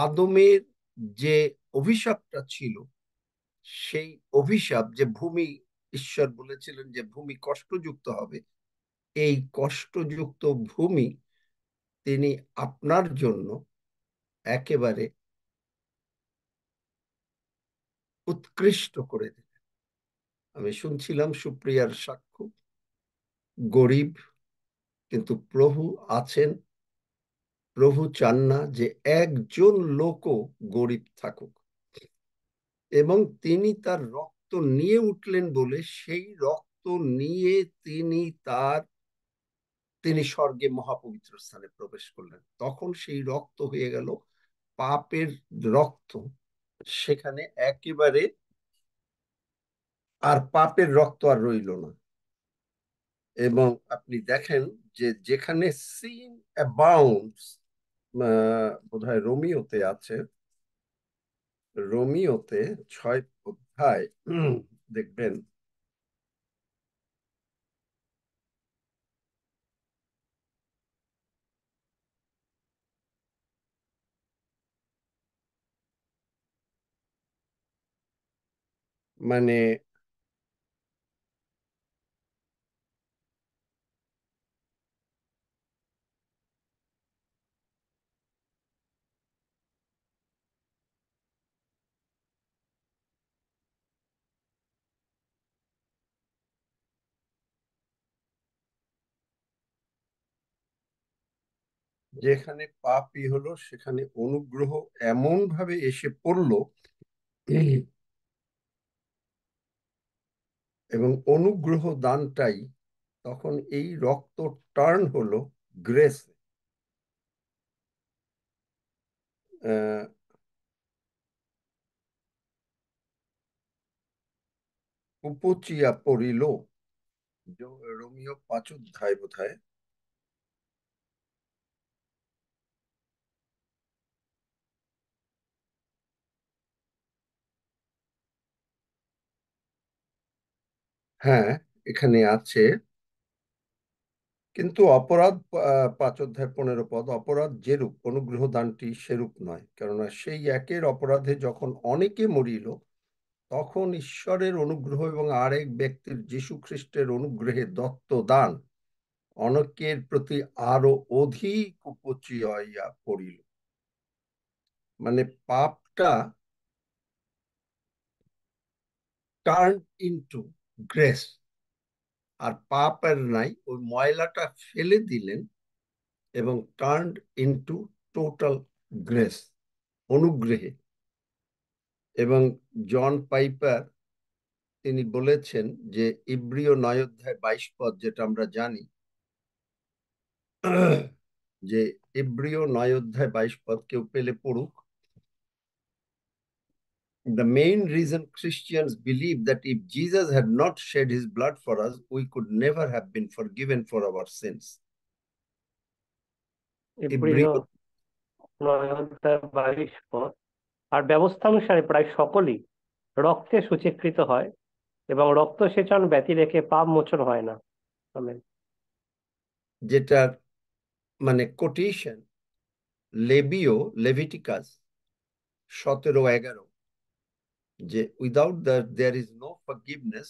আদমের যে অভিশাপটা ছিল, সেই অভিশাপ, যে ভূমি, ঈশ্বর বলেছিলেন যে ভূমি কষ্টযুক্ত হবে, এই কষ্টযুক্ত ভূমি তিনি আপনার জন্য একেবারে উৎকৃষ্ট করে দিলেন। আমি শুনছিলাম সুপ্রিয়ার সাক্ষ্য, গরিব, কিন্তু প্রভু আছেন। প্রভু চান না যে একজন লোকও গরিব থাকুক, এবং তিনি তার রক্ত নিয়ে উঠলেন বলে সেই রক্ত নিয়ে তিনি স্বর্গে মহাপবিত্র স্থানে প্রবেশ করলেন। তখন সেই রক্ত হয়ে গেল পাপের রক্ত, সেখানে একেবারে আর পাপের রক্ত আর রইল না। এবং আপনি দেখেন যে যেখানে সিন অ্যাবাউন্ডস, বোধহয় রোমিওতে আছে, রোমিওতে 6 অধ্যায় দেখবেন, মানে যেখানে পাপই হলো সেখানে অনুগ্রহ এমন ভাবে এসে পড়লো, এবং অনুগ্রহ দানটাই তখন এই রক্ত টার্ন হলো গ্রেস। উপচিয়া পড়িল, রোমিও 5 অধ্যায় বোধহয়, হ্যাঁ এখানে আছে। কিন্তু অপরাধ, 5 অধ্যায় 15 পদ, অপরাধ যেরূপ অনুগ্রহ দানটি সেরূপ নয়, কেননা সেই একের অপরাধে যখন অনেকে মরিল, তখন ঈশ্বরের অনুগ্রহ এবং আরেক ব্যক্তির যীশু খ্রিস্টের অনুগ্রহে দত্ত দান অনেকের প্রতি আরো অধিক উপচিয়া পড়িল। মানে পাপটা টার্ন ইনটু গ্রেস, আর পাপ আর নাই, ওই ময়লাটা ফেলে দিলেন এবং টার্ন ইনটু টোটাল গ্রেস, অনুগ্রহে। এবং জন পাইপার তিনি বলেছেন যে ইব্রিয় 9 অধ্যায় 22 পদ, যেটা আমরা জানি যে ইব্রিয় 9 অধ্যায় 22 পদ কেউ পেলে পড়ুক। The main reason Christians believe that if Jesus had not shed his blood for us, we could never have been forgiven for our sins. ইব্রিয় ইব্রিয় 9 অধ্যায় 22 পদ। আর ব্যবস্থা অনুসারে প্রায় সকলেই রক্তে সূচীকৃত হয় এবং রক্ত সেচন ব্যতি রেখে পাপ মোচন হয় না। আমেন। যেটার মানে কোটেশন লেভিটিকাস 17:11, যে without the there is no forgiveness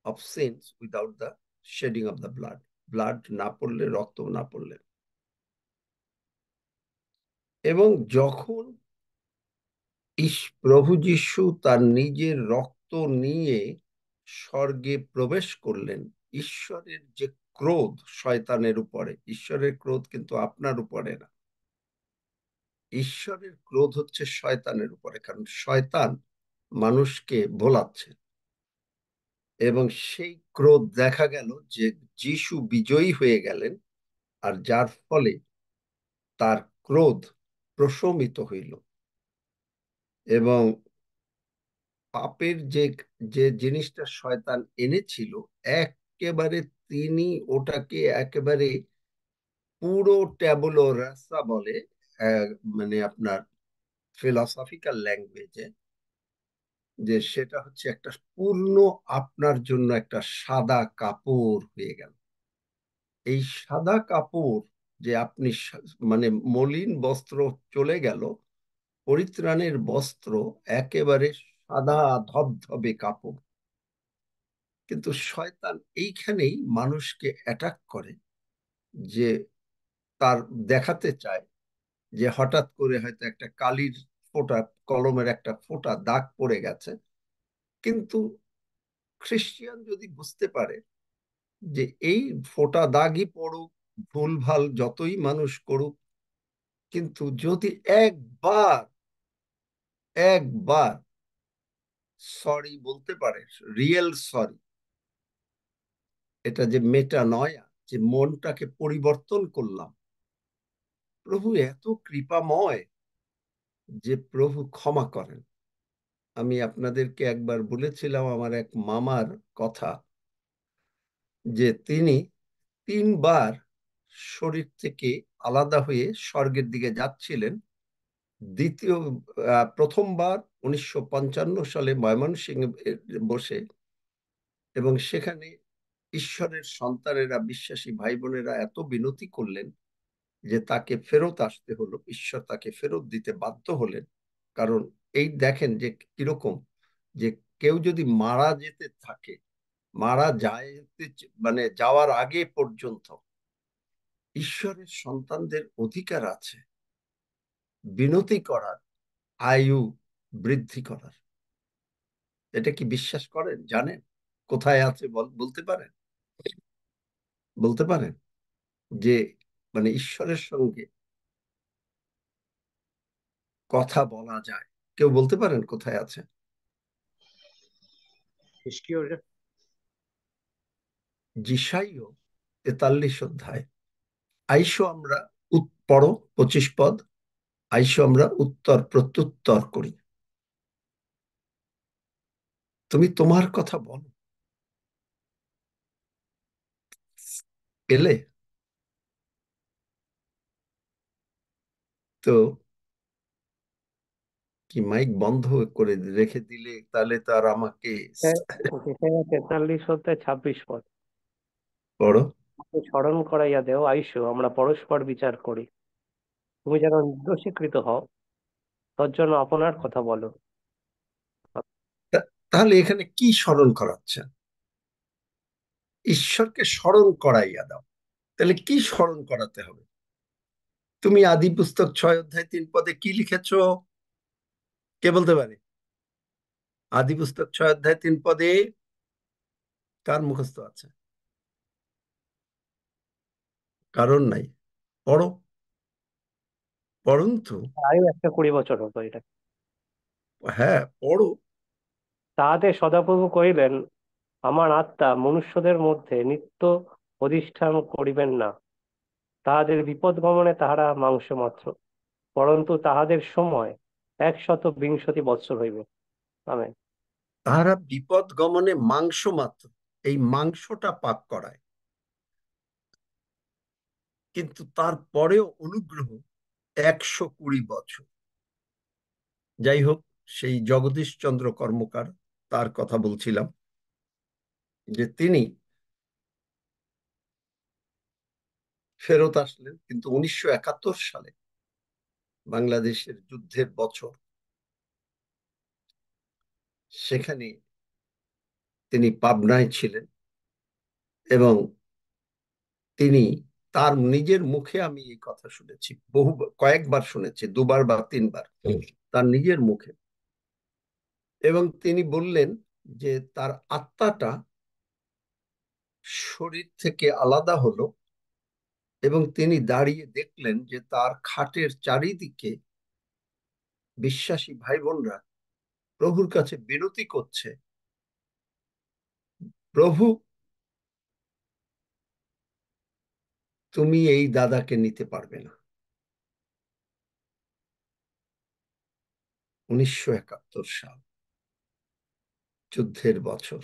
of sins without the shedding of the blood, blood না পড়লে, রক্ত না পড়লে। এবং যখন প্রভু যীশু তার নিজের রক্ত নিয়ে স্বর্গে প্রবেশ করলেন, ঈশ্বরের যে ক্রোধ শয়তানের উপরে, ঈশ্বরের ক্রোধ কিন্তু আপনার উপরে না, ঈশ্বরের ক্রোধ হচ্ছে শয়তানের উপরে, কারণ শয়তান মানুষকে ভোলাচ্ছে। এবং সেই ক্রোধ দেখা গেল যে যীশু বিজয়ী হয়ে গেলেন, আর যার ফলে তার ক্রোধ প্রশমিত হইল। এবং পাপের যে যে জিনিসটা শয়তান এনেছিল, একেবারে তিনি ওটাকে একেবারে পুরো ট্যাবুলো রাসা বলে, মানে আপনার ফিলসফিক্যাল ল্যাঙ্গুয়েজে, যে সেটা হচ্ছে একটা পূর্ণ আপনার জন্য একটা সাদা কাপড় হয়ে গেল। এই সাদা কাপড় যে আপনি মানে মলিন বস্ত্র চলে গেল, পরিত্রাণের বস্ত্র একেবারে সাদা ধবধবে কাপড়। কিন্তু শয়তান এইখানেই মানুষকে অ্যাটাক করে, যে তার দেখাতে চায় যে হঠাৎ করে হয়তো একটা কালির ফোঁটা, কলমের একটা ফোঁটা দাগ পড়ে গেছে। কিন্তু খ্রিস্টিয়ান যদি বুঝতে পারে যে এই ফোঁটা দাগই পড়ুক, ভুলভাল যতই মানুষ করুক, কিন্তু যদি একবার সরি বলতে পারে, রিয়েল সরি, এটা যে মেটানয়া, যে মনটাকে পরিবর্তন করলাম। প্রভু এত কৃপাময় যে প্রভু ক্ষমা করেন। আমি আপনাদেরকে একবার বলেছিলাম আমার এক মামার কথা, যে তিনি 3বার শরীর থেকে আলাদা হয়ে স্বর্গের দিকে যাচ্ছিলেন। প্রথমবার 1955 সালে ময়মনসিংহে বসে, এবং সেখানে ঈশ্বরের সন্তানেরা, বিশ্বাসী ভাই বোনেরা এত বিনতি করলেন যে তাকে ফেরত আসতে হলো, ঈশ্বর তাকে ফেরত দিতে বাধ্য হলেন। কারণ এই দেখেন যে কিরকম, যে কেউ যদি মারা যেতে থাকে, মারা যায় মানে যাওয়ার আগে পর্যন্ত ঈশ্বরের সন্তানদের অধিকার আছে বিনতি করার, আয়ু বৃদ্ধি করার। এটা কি বিশ্বাস করেন? জানেন কোথায় আছে? বলতে পারেন? বলতে পারেন যে মানে ঈশ্বরের সঙ্গে কথা বলা যায়? কেউ বলতে পারেন কোথায় আছে? যিশাইয় 43 অধ্যায়। আইসো আমরা পড়ো 25 পদ। আইসো আমরা উত্তর প্রত্যুত্তর করি। তুমি তোমার কথা বলো। এলে তো কি মাইক বন্ধ করে রেখে দিলে তাহলে তো আর আমাকে 43 অধ্যায় 26 পদ। পড়ো। স্মরণ করাইয়া দেও, আইসো আমরা পরস্পর বিচার করি। তুমি যেন নির্দোষীকৃত হও, তোর জন্য আপনার কথা বলো। তাহলে এখানে কি স্মরণ করাচ্ছেন? ঈশ্বরকে স্মরণ করাইয়া দাও। তাহলে কি স্মরণ করাতে হবে? তুমি আদি পুস্তক 6 অধ্যায় 3 পদে কি লিখেছো? কে বলতে পারে? আদি পুস্তক 6 অধ্যায় 3 পদে কার মুখস্থ আছে? কারণ নাই, পড়ো, পড়ুন তো। আয়ু 120 বছর হতো এটা। হ্যাঁ, পড়ো। তাহাতে সদাপ্রভু কহিলেন, আমার আত্মা মনুষ্যদের মধ্যে নিত্য অধিষ্ঠান করিবেন না। তাহাদের বিপদ গমনে তাহারা মাংস মাত্র, পরন্তু তাহাদের সময় 120 বৎসর হইবে। আমেন। তাহারা বিপদ গমনে মাংস মাত্র, এই মাংসটা পাপ করায়, কিন্তু তারপরেও অনুগ্রহ 120 বছর। যাই হোক, সেই জগদীশ চন্দ্র কর্মকার, তার কথা বলছিলাম, যে তিনি ফেরত আসলেন, কিন্তু 1971 সালে বাংলাদেশের যুদ্ধের বছর, সেখানে তিনি পাবনায় ছিলেন এবং তিনি তার নিজের মুখে, আমি এই কথা শুনেছি, কয়েকবার শুনেছি, 2বার বা 3বার, তার নিজের মুখে। এবং তিনি বললেন যে তার আত্মাটা শরীর থেকে আলাদা হলো এবং তিনি দাঁড়িয়ে দেখলেন যে তার খাটের চারিদিকে বিশ্বাসী ভাই বোনরা প্রভুর কাছে বিনতি করছে, প্রভু তুমি এই দাদাকে নিতে পারবে না। 1971 সাল, যুদ্ধের বছর,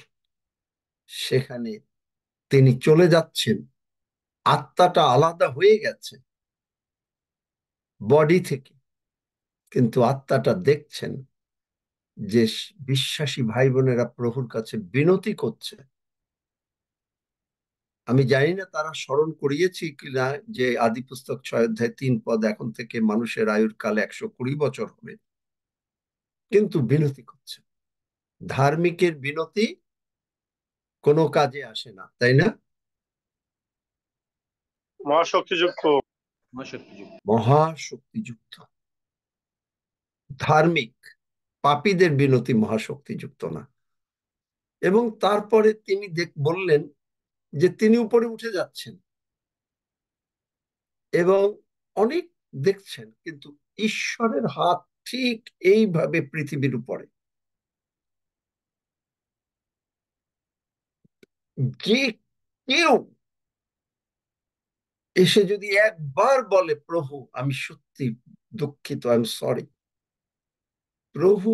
সেখানে তিনি চলে যাচ্ছেন, আত্মাটা আলাদা হয়ে গেছে বডি থেকে, কিন্তু আত্মাটা দেখছেন যে বিশ্বাসী ভাই বোনেরা প্রভুর কাছে বিনতি করছে। আমি জানি না তারা স্মরণ করিয়েছি কিনা যে আদি পুস্তক 6 অধ্যায় 3 পদ, এখন থেকে মানুষের আয়ুর কাল 120 বছর হবে, কিন্তু বিনতি করছে। ধার্মিকের বিনতি কোনো কাজে আসে না, তাই না? মহাশক্তিযুক্ত। মহাশক্তিযুক্ত ধার্মিক, পাপীদের বিনতি মহাশক্তিযুক্ত না। এবং তারপরে তিনি বললেন যে তিনি উপরে উঠে যাচ্ছেন এবং অনেক দেখছেন, কিন্তু ঈশ্বরের হাত ঠিক এইভাবে পৃথিবীর উপরে। যে কেউ এসে যদি একবার বলে প্রভু আমি সত্যি দুঃখিত, আই এম সরি, প্রভু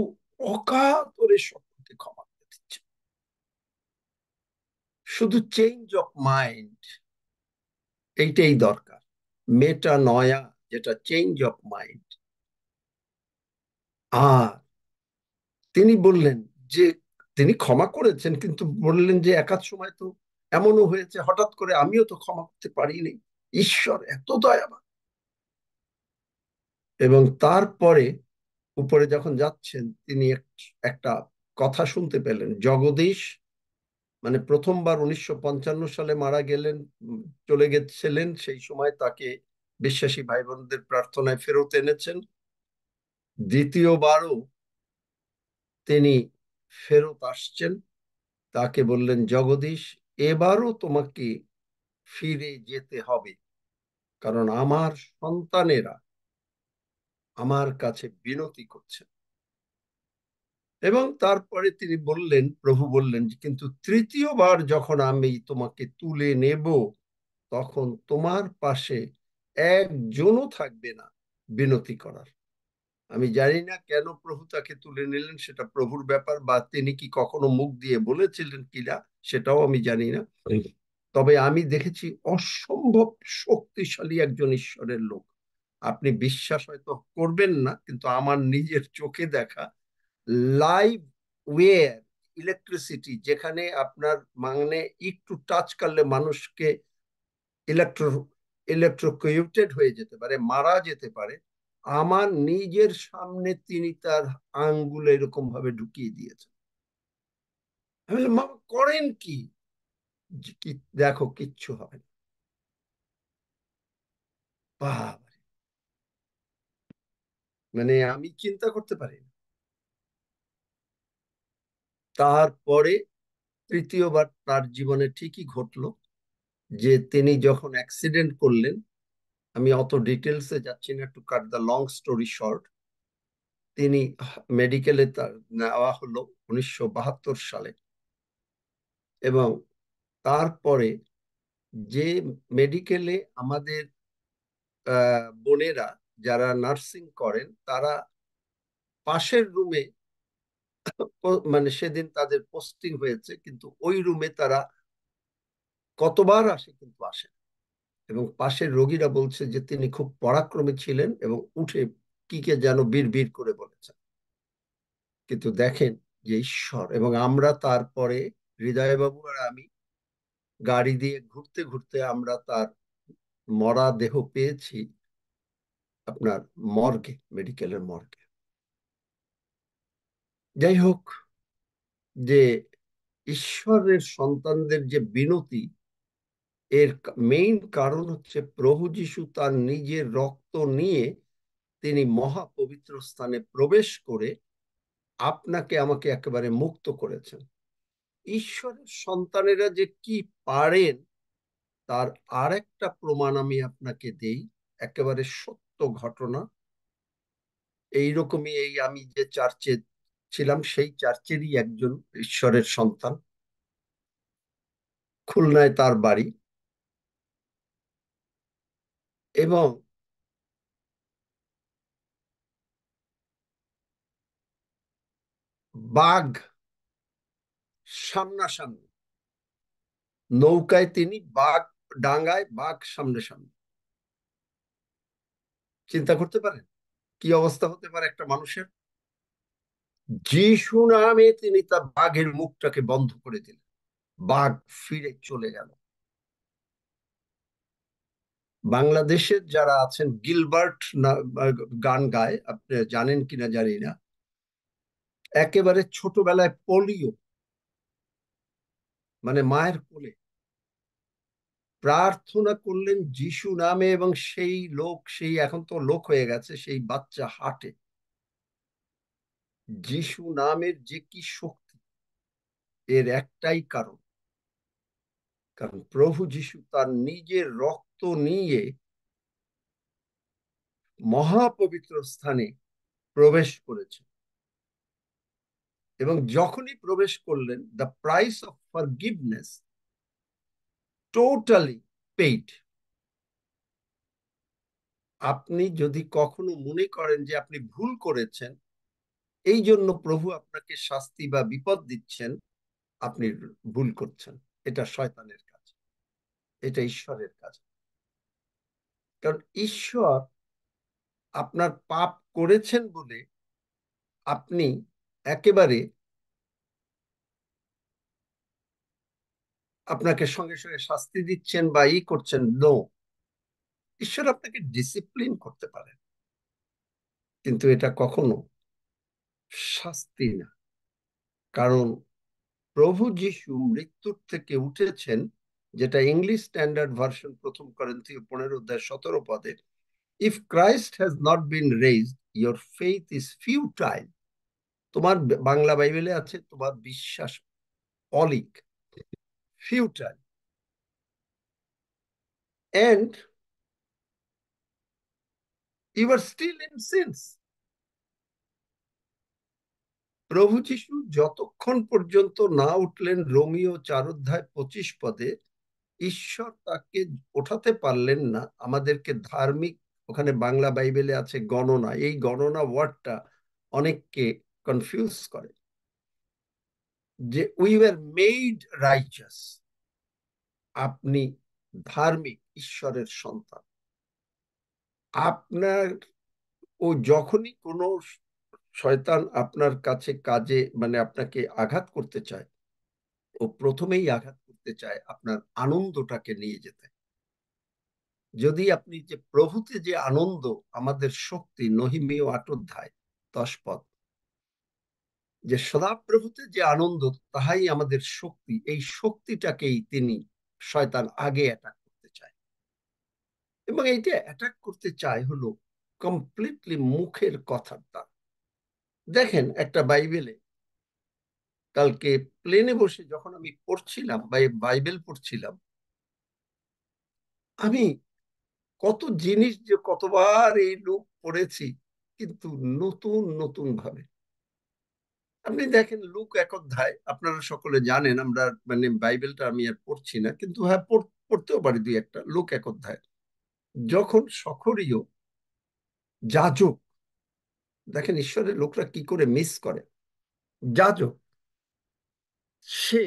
অকাতরে সকলকে ক্ষমা করে দিচ্ছে। শুধু চেঞ্জ অফ মাইন্ড, এইটাই দরকার, মেটা নয়া, যেটা চেঞ্জ অফ মাইন্ড। আর তিনি বললেন যে তিনি ক্ষমা করেছেন, কিন্তু বললেন যে একাধ সময় তো এমনও হয়েছে হঠাৎ করে আমিও তো ক্ষমা করতে পারিনি, ঈশ্বর এত দয়াবান। এবং তারপরে উপরে যখন যাচ্ছেন তিনি একটা কথা শুনতে পেলেন। জগদীশ, মানে প্রথমবার 1955 সালে মারা গেলেন, চলে গেছিলেন, সেই সময় তাকে বিশ্বাসী ভাই বোনদের প্রার্থনায় ফেরত এনেছেন। দ্বিতীয়বারও তিনি ফেরত আসছেন, তাকে বললেন জগদীশ এবারও তোমাকে ফিরে যেতে হবে, কারণ আমার সন্তানেরা আমার কাছে বিনতি করছে। এবং তারপরে তিনি বললেন, প্রভু বললেন, কিন্তু তৃতীয়বার যখন আমি তোমাকে তুলে নেব, তখন তোমার পাশে একজনও থাকবে না বিনতি করার। আমি জানি না কেন প্রভু তাকে তুলে নিলেন, সেটা প্রভুর ব্যাপার, বা তিনি কি কখনো মুখ দিয়ে বলেছিলেন কিনা সেটাও আমি জানি না। তবে আমি দেখেছি অসম্ভব শক্তিশালী একজন ঈশ্বরের লোক। আপনি বিশ্বাস হয়তো করবেন না, কিন্তু আমার নিজের চোখে দেখা লাইভ ওয়্যার ইলেকট্রিসিটি, যেখানে আপনার মানে একটু টাচ করলে মানুষকে ইলেকট্রোকিউটেড হয়ে যেতে পারে, মারা যেতে পারে, আমার নিজের সামনে তিনি তার আঙ্গুল এরকম ভাবে ঢুকিয়ে দিয়েছেন। আমি বললাম, মামা করেন কি? দেখো কিচ্ছু হবে না। বাবা, মানে আমি চিন্তা করতে পারি না। তারপরে তৃতীয়বার তার জীবনে ঠিকই ঘটলো যে তিনি যখন অ্যাক্সিডেন্ট করলেন, আমি অত ডিটেলসে যাচ্ছি না, two cut the long story short, তিনি মেডিকেলে নেওয়া হলো 1972 সালে। এবং তারপরে যে মেডিকেলে আমাদের বোনেরা যারা নার্সিং করেন তারা পাশের রুমে, মানে সেদিন তাদের পোস্টিং হয়েছে, কিন্তু ওই রুমে তারা কতবার আসে কিন্তু আসে না। এবং পাশের রোগীরা বলছে যে তিনি খুব পরাক্রমী ছিলেন এবং উঠে কি কে যেন বীর করে বলেছেন। কিন্তু দেখেন যে ঈশ্বর, এবং আমরা তারপরে হৃদয়বাবু আর আমি গাড়ি দিয়ে ঘুরতে ঘুরতে আমরা তার মরা দেহ পেয়েছি আপনার মর্গে, মেডিকেলের মর্গে। যাই হোক, যে ঈশ্বরের সন্তানদের যে বিনতি, এর মেইন কারণ হচ্ছে প্রভু যীশু তার নিজের রক্ত নিয়ে তিনি মহাপবিত্র স্থানে প্রবেশ করে আপনাকে আমাকে একেবারে মুক্ত করেছেন। ঈশ্বরের সন্তানেরা যে কি পারেন তার আরেকটা প্রমাণ আমি আপনাকে দেই, একেবারে সত্য ঘটনা। এইরকমই আমি যে চার্চে ছিলাম সেই চার্চেরই একজন ঈশ্বরের সন্তান, খুলনায় তার বাড়ি। এবং বাঘ সামনাসামনি, নৌকায় তিনি, বাঘ ডাঙ্গায়, বাঘ সামনে সামনে। চিন্তা করতে পারেন কি অবস্থা হতে পারে একটা মানুষের? যিশু নামে তিনি তার বাঘের মুখটাকে বন্ধ করে দিলেন, বাঘ ফিরে চলে গেল। বাংলাদেশের যারা আছেন গিলবার্ট গান গায়, আপনি জানেন কিনা জানি না, একেবারে ছোটবেলায় পোলিও, মানে মায়ের কোলে প্রার্থনা করলেন যিশু নামে, এবং সেই লোক, সেই এখন তো লোক হয়ে গেছে, সেই বাচ্চা হাঁটে। যিশু নামের যে কি শক্তি, এর একটাই কারণ, কারণ প্রভু যিশু তার নিজের রক্ত নিয়ে মহাপবিত্র স্থানে প্রবেশ করেছেন। এবং যখনই প্রবেশ করলেন, the price of forgiveness totally paid. আপনি যদি কখনো মনে করেন যে আপনি ভুল করেছেন, এই জন্য প্রভু আপনাকে শাস্তি বা বিপদ দিচ্ছেন, আপনি ভুল করছেন। এটা শয়তানের কাজ, এটা ঈশ্বরের কাজ। কারণ ঈশ্বর আপনার পাপ করেছেন বলে আপনি একেবারে আপনাকে সঙ্গে সঙ্গে শাস্তি দিচ্ছেন বা করছেন, নো। ঈশ্বর আপনাকে ডিসিপ্লিন করতে পারেন, কিন্তু এটা কখনো শাস্তি না। কারণ প্রভু যিশু মৃত্যুর থেকে উঠেছেন, যেটা ইংলিশ স্ট্যান্ডার্ড ভার্সন 1 করিন্থীয় 15:17 if Christ has not been raised your faith is futile. তোমার বাংলা বাইবেলে আছে তোমার বিশ্বাস অলিক, futile, and you are still in sins. প্রভু যিশু যতক্ষণ পর্যন্ত না উঠলেন রোমিও 4:25 ঈশ্বর তাকে ওঠাতে পারলেন না। আমাদেরকে ধার্মিক, ওখানে বাংলা বাইবেলে আছে গণনা, এই গণনা ওয়ার্ডটা অনেককে কনফিউজ করে, যে উই ওয়ার মেড রাইচাস, আপনি ধার্মিক, ঈশ্বরের সন্তান। আপনার ও যখনই কোনো শয়তান আপনার কাছে কাজে, মানে আপনাকে আঘাত করতে চায়, ও প্রথমেই আঘাত করতে চায় আপনার আনন্দটাকে নিয়ে যেতে। যদি আপনি যে প্রভুতে যে আনন্দ আমাদের শক্তি, নহিমীয় 8:10, যে সদাপ্রভুতে যে আনন্দ তাহাই আমাদের শক্তি, এই শক্তিটাকেই তিনি শয়তান আগে অ্যাটাক করতে চায়। এবং এইটা অ্যাটাক করতে চায় হলো কমপ্লিটলি মুখের কথার দ্বারা। দেখেন একটা বাইবেলে কালকে প্লেনে বসে যখন আমি পড়ছিলাম বাইবেল পড়ছিলাম, আমি কত জিনিস যে কতবার এই লুক পড়েছি, কিন্তু নতুন নতুন ভাবে। আপনি দেখেন লুক 1 অধ্যায়, আপনারা সকলে জানেন, আমরা মানে বাইবেলটা আমি আর পড়ছি না, কিন্তু হ্যাঁ পড়তেও পারি দুই একটা। লুক 1 অধ্যায় যখন সখরীয় যাজক, দেখেন ঈশ্বরের লোকরা কি করে মিস করে, যাজক, সে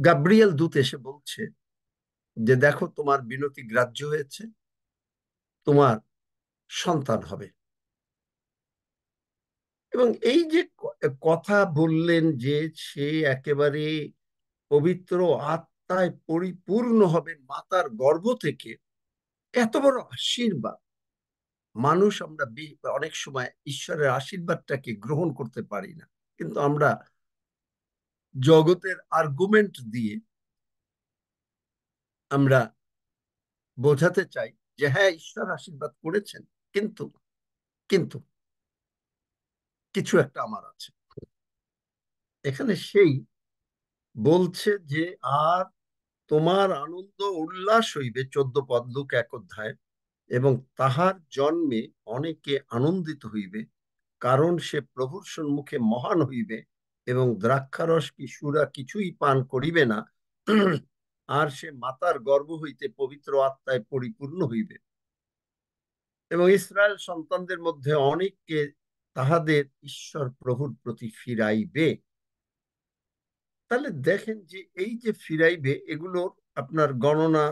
গাব্রিয়েল দূত এসে বলছে যে দেখো তোমার বিনতি গ্রাহ্য হয়েছে, তোমার সন্তান হবে। এবং এই যে কথা বললেন যে সে একেবারে পবিত্র আত্মায় পরিপূর্ণ হবে মাতার গর্ভ থেকে, এত বড় আশীর্বাদ। মানুষ আমরা অনেক সময় ঈশ্বরের আশীর্বাদটাকে গ্রহণ করতে পারি না, কিন্তু আমরা জগতের আর্গুমেন্ট দিয়ে আমরা বোঝাতে চাই যে হ্যাঁ ঈশ্বর আশীর্বাদ করেছেন, কিন্তু কিন্তু কিছু একটা আমার আছে। এখানে সেই বলছে যে আর তোমার আনন্দ উল্লাস হইবে, 14 পদ লুক 1 অধ্যায়, এবং তাহার জন্মে অনেকে আনন্দিত হইবে, কারণ সে প্রভুর সম্মুখে মহান হইবে, এবং দ্রাক্ষারস কি সুরা কিছুই পান করিবে না, আর সে মাতার গর্ভ হইতে পবিত্র আত্মায় পরিপূর্ণ হইবে, এবং ইসরায়েল সন্তানদের মধ্যে অনেককে তাহাদের ঈশ্বর প্রভুর প্রতি ফিরাইবে। তাহলে দেখেন যে এই যে ফিরাইবে, এগুলো আপনার গণনা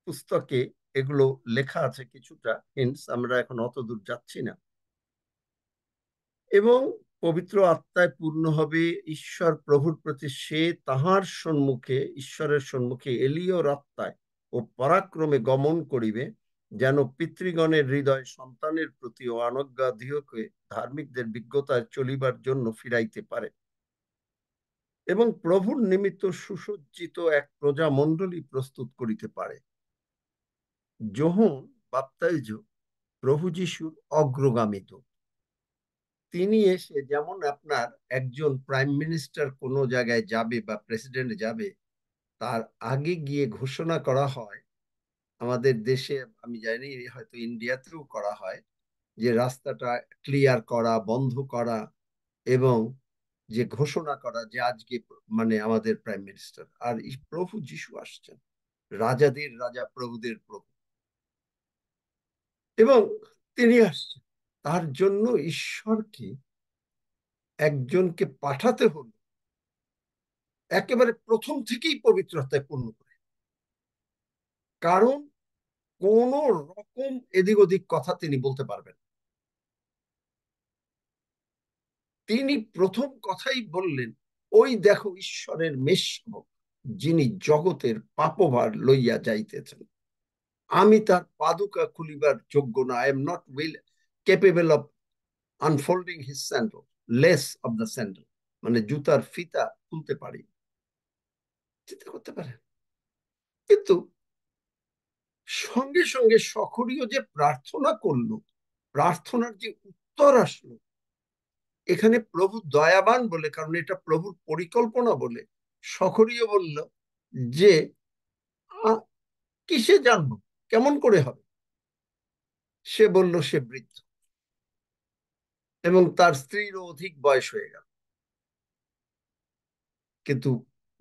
পুস্তকে এগুলো লেখা আছে কিছুটা হিন্টস, আমরা এখন অত দূর যাচ্ছি না। এবং পবিত্র আত্মায় পূর্ণ হবে, ঈশ্বর প্রভুর প্রতি সে তাহার সম্মুখে, ঈশ্বরের সম্মুখে এলিয়র আত্মায় ও পরাক্রমে গমন করিবে, যেন পিতৃগণের হৃদয় সন্তানের প্রতি ও অনজ্ঞাধিকে ধার্মিকদের বিজ্ঞতায় চলিবার জন্য ফিরাইতে পারে, এবং প্রভুর নিমিত্ত সুসজ্জিত এক প্রজামণ্ডলী প্রস্তুত করিতে পারে। যোহন বাপ্তাইজ প্রভু যিশুর অগ্রগামী দূত। তিনি এসে, যেমন আপনার একজন প্রাইম মিনিস্টার কোনো জায়গায় যাবে বা প্রেসিডেন্ট যাবে, তার আগে গিয়ে ঘোষণা করা হয়, আমাদের দেশে আমি জানি হয়তো ইন্ডিয়াতেও করা হয়, যে রাস্তাটা ক্লিয়ার করা, বন্ধ করা, এবং যে ঘোষণা করা যে আজকে মানে আমাদের প্রাইম মিনিস্টার। আর প্রভু যিশু আসছেন, রাজাদের রাজা, প্রভুদের প্রভু, এবং তিনি আসছেন। তার জন্য ঈশ্বরকে একজনকে পাঠাতে হলো একেবারে প্রথম থেকেই পবিত্রতায় পূর্ণ করে, কারণ কোন রকম এদিক ওদিক কথা তিনি বলতে পারবেন। তিনি প্রথম কথাই বললেন, ওই দেখো ঈশ্বরের মেষশাবক, যিনি জগতের পাপভার লইয়া যাইতেছেন, আমি তার পাদুকা খুলিবার যোগ্য না। I am not capable of unfolding his sandal, less of the sandal, মানে জুতার ফিতা খুলতে পারি। চিন্তা করতে পারেন। কিন্তু সঙ্গে সঙ্গে সখরীয় যে প্রার্থনা করলো, প্রার্থনার যে উত্তর আসলো, এখানে প্রভু দয়াবান বলে, কারণ এটা প্রভুর পরিকল্পনা বলে, সখরীয় বলল যে কিসে জানবো, কেমন করে হবে? সে বলল সে বৃদ্ধ, এবং তার স্ত্রীরও অধিক বয়স হয়ে গেল। কিন্তু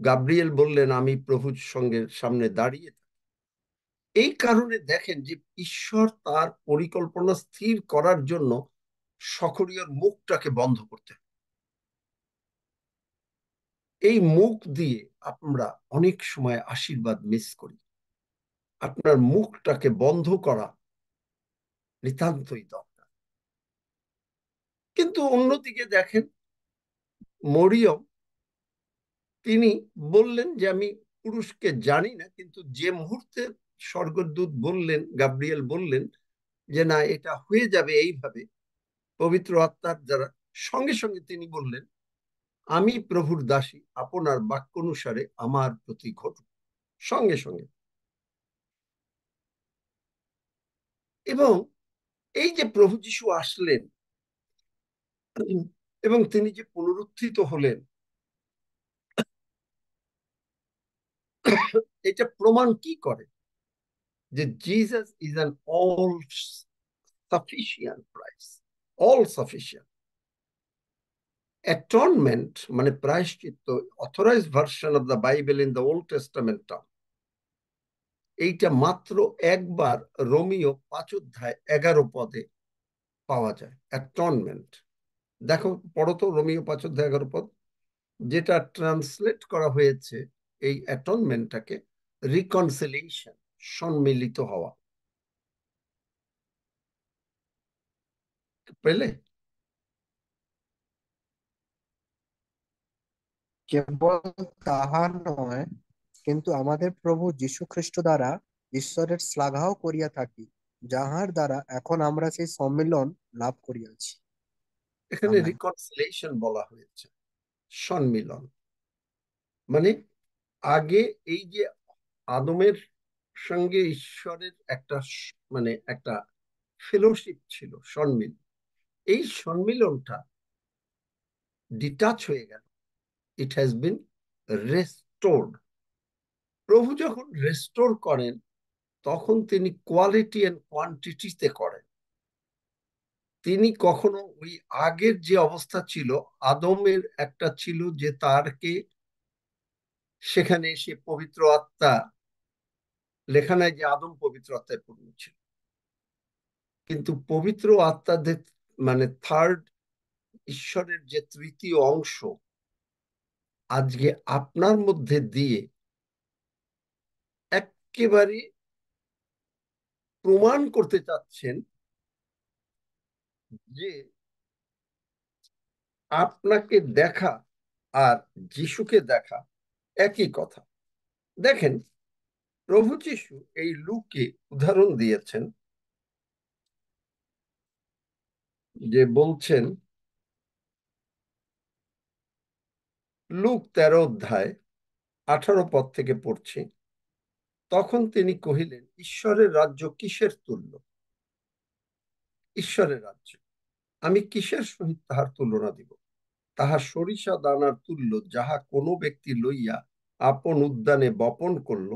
গাব্রিয়েল বললেন আমি প্রভুর সঙ্গে সামনে দাঁড়িয়ে। এই কারণে দেখেন যে ঈশ্বর তার পরিকল্পনা স্থির করার জন্য সখরীয়র মুখটাকে বন্ধ করতে, এই মুখ দিয়ে আমরা অনেক সময় আশীর্বাদ মিস করি। আপনার মুখটাকে বন্ধ করা নিতান্তই দরকার। কিন্তু অন্যদিকে দেখেন মরিয়ম, তিনি বললেন যে আমি পুরুষকে জানি না, কিন্তু যে মুহূর্তে স্বর্গদূত বললেন, গাব্রিয়েল বললেন যে না এটা হয়ে যাবে এইভাবে পবিত্র আত্মার দ্বারা, সঙ্গে সঙ্গে তিনি বললেন আমি প্রভুর দাসী, আপনার বাক্য অনুসারে আমার প্রতি ঘটুক, সঙ্গে সঙ্গে। এবং এই যে প্রভু যিশু আসলেন এবং তিনি যে পুনরুত্থিত হলেন, এটা প্রমাণ কি করে? যে Jesus is an all sufficient price, all sufficient. Atonement মানে প্রায়শ্চিত্ত, authorise version of the Bible in the Old Testament, এইটা মাত্র একবার রোমিও 5:11 পাওয়া যায়। অ্যাটনমেন্ট দেখো, পড়ো তো রোমিও 5:11, যেটা ট্রান্সলেট করা হয়েছে এই অ্যাটনমেন্টটাকে রিকনসিলিয়েশন, সম্মিলিত হওয়া। পেলে? কেবল তাহা নয়, কিন্তু আমাদের প্রভু যীশু খ্রিস্ট দ্বারা ঈশ্বরের শ্লাঘাও করিয়া থাকি, যাহার দ্বারা এখন আমরা সেই সম্মিলন লাভ করিয়াছি। এখানে আমেন। রিকনসিলিয়েশন বলা হয়েছে, সম্মিলন। মানে আগে এই যে আদমের সঙ্গে ঈশ্বরের একটা মানে একটা ফেলোশিপ ছিল, সম্মিলন, এই সম্মিলনটা ডিটাচ হয়ে গেল। It has been restored. প্রভু যখন রেস্টোর করেন তখন তিনি কোয়ালিটি এন্ড কোয়ান্টিটিতে করেন। তিনি কখনো ওই আগের যে অবস্থা ছিল, আদমের একটা ছিল যে তারকে সেখানে সে পবিত্র আত্মা, লেখা নাই যে আদম পবিত্র আত্মায় পূর্ণ ছিল, কিন্তু পবিত্র আত্মাদের মানে থার্ড ঈশ্বরের যে তৃতীয় অংশ আজকে আপনার মধ্যে দিয়ে একেবারে প্রমাণ করতে চাচ্ছেন যে আপনাকে দেখা আর যিশুকে দেখা একই কথা। দেখেন, প্রভু যিশু এই লুকে উদাহরণ দিয়েছেন, যে বলছেন লুক 13:18 থেকে পড়ছি। তখন তিনি কহিলেন, ঈশ্বরের রাজ্য কিসের তুল্য? ঈশ্বরের রাজ্য আমি কিসের সহিত তাহার তুলনা দিব? তাহা সরিষা দানার তুল্য, যাহা কোনো ব্যক্তি লইয়া আপন উদ্যানে বপন করল,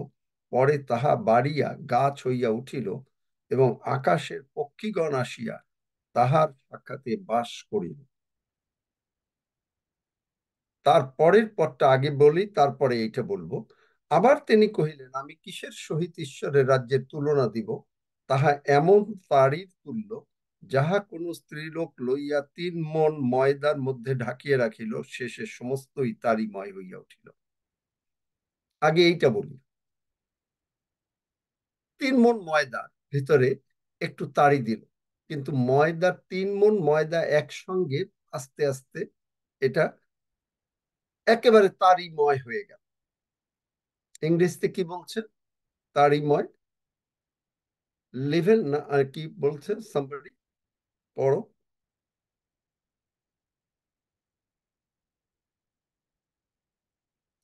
পরে তাহা বাড়িয়া গাছ হইয়া উঠিল, এবং আকাশের পক্ষীগণ আসিয়া তাহার সাক্ষাতে বাস করিল। তারপরের পরটা আগে বলি, তারপরে এইটা বলবো। আবার তিনি কহিলেন, আমি কিসের সহিত ঈশ্বরের রাজ্যের তুলনা দিব? তাহা এমন তারির তুল্য, যাহা কোনো স্ত্রীলোক লইয়া 3 মণ ময়দার মধ্যে ঢাকিয়া রাখিল, শেষে সমস্তই তারিময় হইয়া উঠিল। আগে এইটা বলি, 3 মণ ময়দার ভিতরে একটু তারি দিল, কিন্তু 3 মণ ময়দা একসঙ্গে আস্তে আস্তে এটা একেবারে তারিময় হয়ে গেল। ইংরেজিতে কি বলছে? তারিময়, লিভেন না আর কি বলছে? সামবডি পড়ো।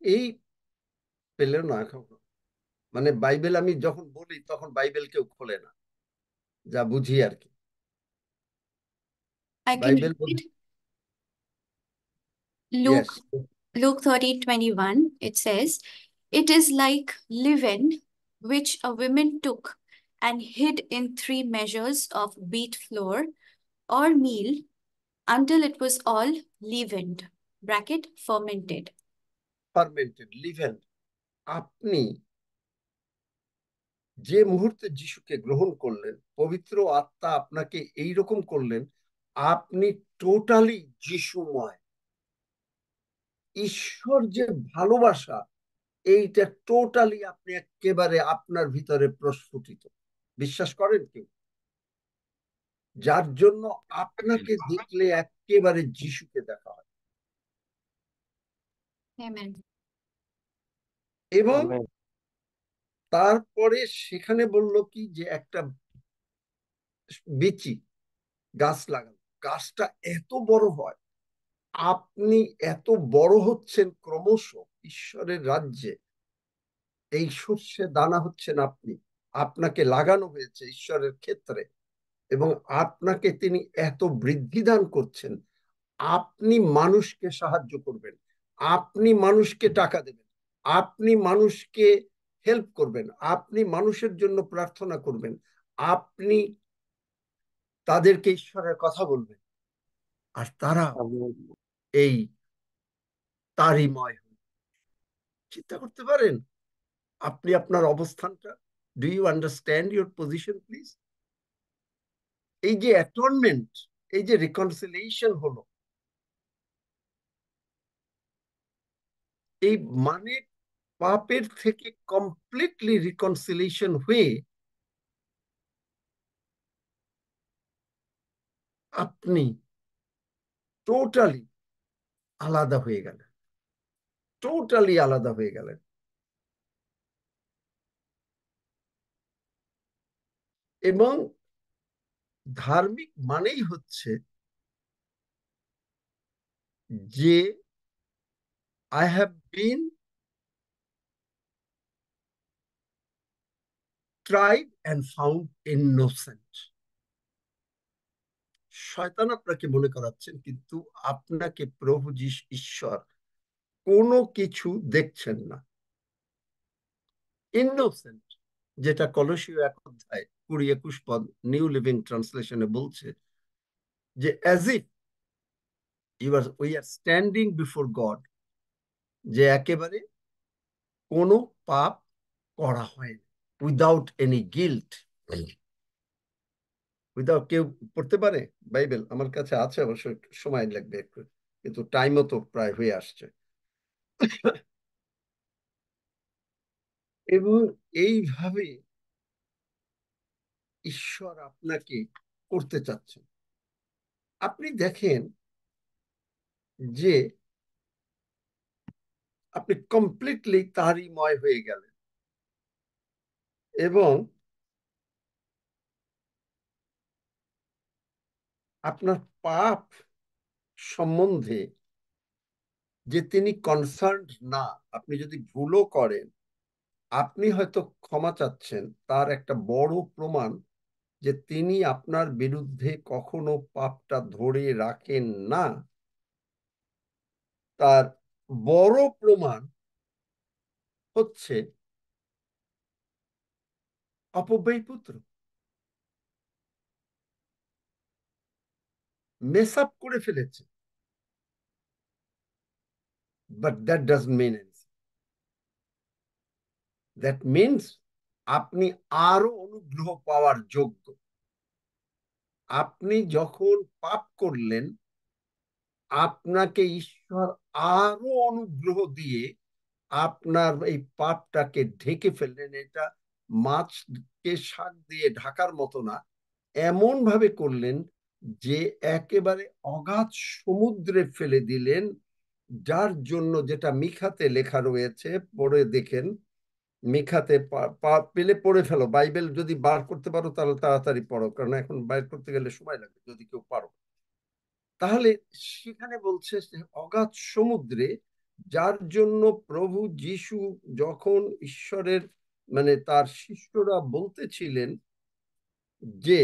এই পেলেও না, মানে বাইবেল আমি যখন বলি তখন বাইবেল কেউ খোলে না, যা বুঝি আর কি। I can Bible read yes, Luke 13:21. It says, "It is like leaven, which a woman took and hid in 3 measures of wheat flour or meal until it was all leavened." Bracket fermented. Fermented, leaven. আপনি যে মুহূর্তে যিশুকে গ্রহণ করলেন, পবিত্র আত্মা আপনাকে এইরকম করলেন, আপনি টোটালি যিশুময়। ঈশ্বর যে ভালোবাসা, এইটা টোটালি আপনি একেবারে আপনার ভিতরে প্রস্ফুটিত। বিশ্বাস করেন কেউ? যার জন্য আপনাকে দেখলে একেবারে যিশুকে দেখা হয়। Amen. এবং আমেন। তারপরে সেখানে বলল কি, যে একটা বিচি গাছ লাগানো, গাছটা এত বড় হয়, আপনি এত বড় হচ্ছেন ক্রমশ ঈশ্বরের রাজ্যে। এই শস্যে দানা হচ্ছেন আপনি, আপনাকে লাগানো হয়েছে ঈশ্বরের ক্ষেত্রে, এবং আপনাকে তিনি এত বৃদ্ধি দান করছেন। আপনি মানুষকে সাহায্য করবেন, আপনি মানুষকে টাকা দেবেন, আপনি মানুষকে হেল্প করবেন, আপনি মানুষের জন্য প্রার্থনা করবেন, আপনি তাদেরকে ঈশ্বরের কথা বলবেন, আর তারা এই তারিময় চিন্তা করতে পারেন আপনি আপনার অবস্থানটা। Do you understand your position please? এই যে অ্যাটনমেন্ট, এই যে রিকনসিলিয়েশন হলো, এই মানে পাপের থেকে কমপ্লিটলি রিকনসিলিয়েশন হয়ে আপনি টোটালি আলাদা হয়ে গেলেন, টোটালি আলাদা হয়ে গেলেন। এবং ধার্মিক মানেই হচ্ছে যে I have been tried and found innocent. শয়তান আপনাকে মনে করাচ্ছেন, কিন্তু আপনাকে প্রভু যিশু ঈশ্বর কোনো কিছু দেখছেন না। ইনোসেন্ট, যেটা কলসীয় 1:20-21 পদ নিউ লিভিং ট্রান্সলেশনে বলছে যে as if we are standing before God, যে একেবারে কোনো পাপ করা হয়নি, উইদাউট এনি গিল্ট। উইদাউট, কেউ পড়তে পারে বাইবেল? আমার কাছে আছে, অবশ্য সময় লাগবে একটু, কিন্তু টাইমও তো প্রায় হয়ে আসছে। এবং এইভাবে ঈশ্বর আপনাকে করতে চাচ্ছেন। আপনি দেখেন যে আপনি কমপ্লিটলি তারিময় হয়ে গেলেন, এবং আপনার পাপ সম্বন্ধে যে তিনি কনসার্ন না, আপনি যদি ভুলও করেন, আপনি হয়তো ক্ষমা চাচ্ছেন, তার একটা বড় প্রমাণ যে তিনি আপনার বিরুদ্ধে কখনো পাপটা ধরে রাখেন না। তার বড় প্রমাণ হচ্ছে অপব্যয়ী পুত্র। মেস আপ করে ফেলেছে, but that doesn't mean anything. That means আপনি আরো অনুগ্রহ পাওয়ার যোগ্য। আপনি যখন পাপ করলেন, আপনাকে ঈশ্বর আরো অনুগ্রহ দিয়ে আপনার এই পাপটাকে ঢেকে ফেললেন। এটা মাছকে শাক দিয়ে ঢাকার মতো না, এমন ভাবে করলেন যে একেবারে অগাধ সমুদ্রে ফেলে দিলেন, যার জন্য, যেটা মিখাতে লেখা রয়েছে, পড়ে দেখেন। মিখাতে পেলে পড়ে ফেলো, বাইবেল যদি বার করতে পারো তাহলে তাড়াতাড়ি পড়ো, কারণ এখন বাইর করতে গেলে সময় লাগবে, যদি কেউ পারো। তাহলে সেখানে বলছে অগাধ সমুদ্রে, যার জন্য প্রভু যিশু যখন ঈশ্বরের মানে তার শিষ্যরা বলতেছিলেন যে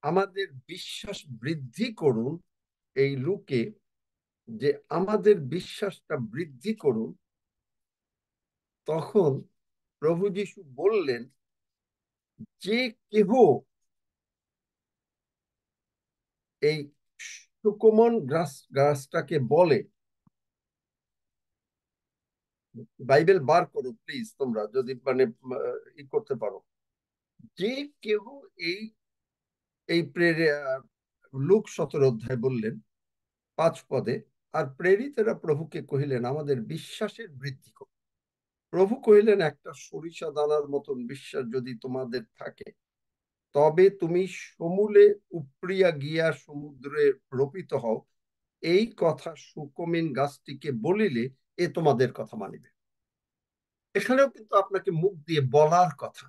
আমাদের বিশ্বাস বৃদ্ধি করুন, এই লুকে, যে আমাদের বিশ্বাসটা বৃদ্ধি করুন, তখন প্রভু যিশু বললেন যে কেহ এই সুকোমন গাছটাকে বলে, বাইবেল বার করো প্লিজ তোমরা, যদি মানে ই করতে পারো, যে কেহ এই এই লুক 17 বললেন 5 পদে, আর প্রেরিতেরা প্রভুকে কহিলেন আমাদের বিশ্বাসের বৃদ্ধি করো। প্রভু কহিলেন একটা সরিষা দানার মতন বিশ্বাস যদি তোমাদের থাকে, তবে তুমি সমূলে উপড়িয়া গিয়া সমুদ্রে রোপিত হও, এই কথা সুকমিন গাছটিকে বলিলে এ তোমাদের কথা মানিবে। এখানেও কিন্তু আপনাকে মুখ দিয়ে বলার কথা।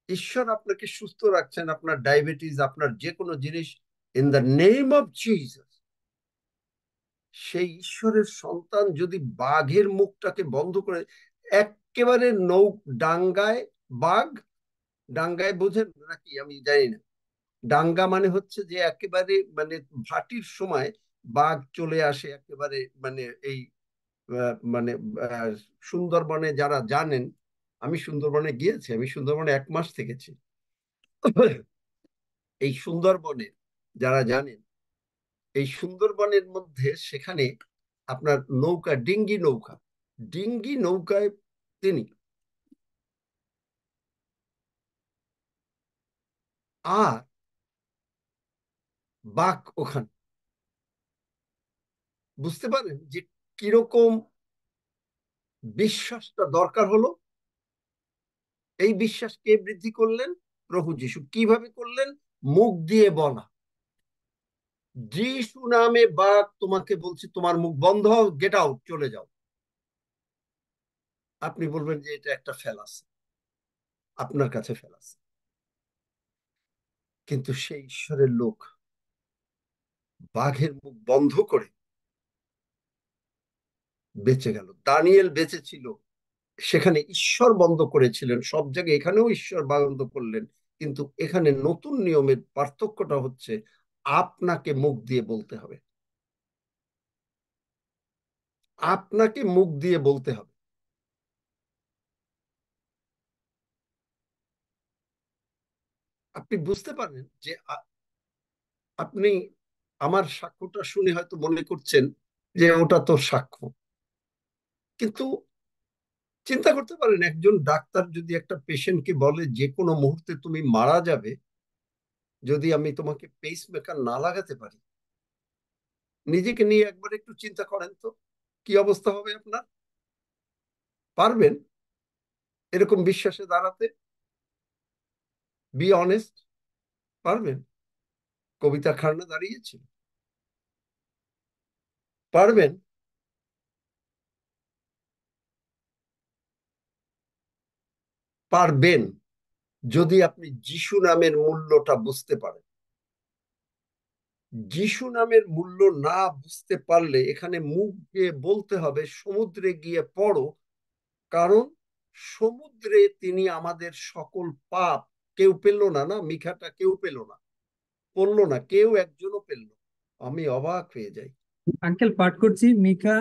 ঈশ্বর আপনাকে সুস্থ রাখছেন, আপনার ডায়াবেটিস, আপনার যে কোনো জিনিস, in the name of Jesus. সেই ঈশ্বরের সন্তান যদি বাঘের মুখটাকে বন্ধ করে, একেবারে ডাঙ্গায় বাঘ, ডাঙ্গায় বোঝেন নাকি আমি জানি না, ডাঙ্গা মানে হচ্ছে যে একেবারে মানে ভাটির সময় বাঘ চলে আসে, একেবারে মানে এই মানে সুন্দরবনে যারা জানেন, আমি সুন্দরবনে গিয়েছি, আমি সুন্দরবনে 1 মাস থেকেছি। এই সুন্দরবনে যারা জানেন, এই সুন্দরবনের মধ্যে সেখানে আপনার নৌকা, ডিঙ্গি নৌকায় তিনি আর বাঘ ওখানে। বুঝতে পারেন যে কিরকম বিশ্বাসটা দরকার হলো। এই বিশ্বাস কে বৃদ্ধি করলেন? প্রভু যিশু। কিভাবে করলেন? মুখ দিয়ে বলা। যিশু নামে বাঘ তোমাকে বলছি তোমার মুখ বন্ধ হও, গেট আউট, চলে যাও। আপনি বলবেন যে এটা একটা ফেলাসি, আপনার কাছে ফেলাসি, কিন্তু সেই ঈশ্বরের লোক বাঘের মুখ বন্ধ করে বেঁচে গেল। দানিয়েল বেঁচে ছিল, সেখানে ঈশ্বর বন্ধ করেছিলেন সব জায়গায়, এখানেও ঈশ্বর বন্ধ করলেন। কিন্তু এখানে নতুন নিয়মের পার্থক্যটা হচ্ছে আপনাকে মুখ দিয়ে বলতে হবে, আপনাকে মুখ দিয়ে বলতে হবে। আপনি বুঝতে পারেন যে আপনি আমার সাক্ষ্যটা শুনে হয়তো মনে করছেন যে ওটা তো সাক্ষ্য, কিন্তু চিন্তা করতে পারেন একজন ডাক্তার যদি একটা পেশেন্টকে বলে যে কোনো মুহূর্তে তুমি মারা যাবে যদি আমি তোমাকে পেসমেকার না লাগাতে পারি, নিজেকে নিয়ে একবার একটু চিন্তা করেন তো কি অবস্থা হবে আপনার? পারবেন এরকম বিশ্বাসে দাঁড়াতে? বি অনেস্ট, পারবেন? কবিতা খান্না দাঁড়িয়েছিল, পারবেন? পারবেন যদি আপনি যিশু নামের মূল্যটা বুঝতে পারেন। যিশু নামের মূল্য না বুঝতে পারলে এখানে মুখ দিয়ে বলতে হবে সমুদ্রে গিয়ে পড়ো, কারণ সমুদ্রে তিনি আমাদের সকল পাপ, কেউ পেল না, না মিখাটা কেউ পেল না, পড়লো না, কেউ একজনও পেল না। আমি অবাক হয়ে যাই। আঙ্কেল পাঠ করছি মিকা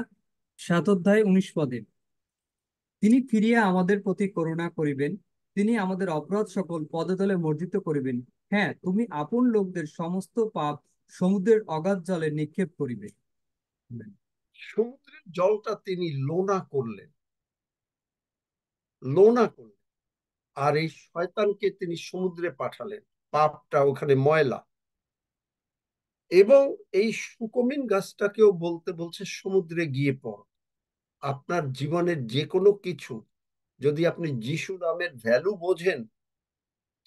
7 অধ্যায় 19 পদে। তিনি ফিরিয়া আমাদের প্রতি করুণা করিবেন, তিনি আমাদের অপরাধ সকল পদতলে মর্জিত করিবেন। হ্যাঁ, তুমি আপন লোকদের সমস্ত পাপ সমুদ্রের অগাধ জলে নিক্ষেপ করিবে। সমুদ্রের জলটা তিনি লোনা করলেন, লোনা করলেন, আর এই শয়তানকে তিনি সমুদ্রে পাঠালেন, পাপটা ওখানে ময়লা। এবং এই সুকমিন গাছটাকেও বলতে বলছে সমুদ্রে গিয়ে পড়। আপনার জীবনের যে কোনো কিছু যদি আপনি যিশু নামের ভ্যালু বোঝেন,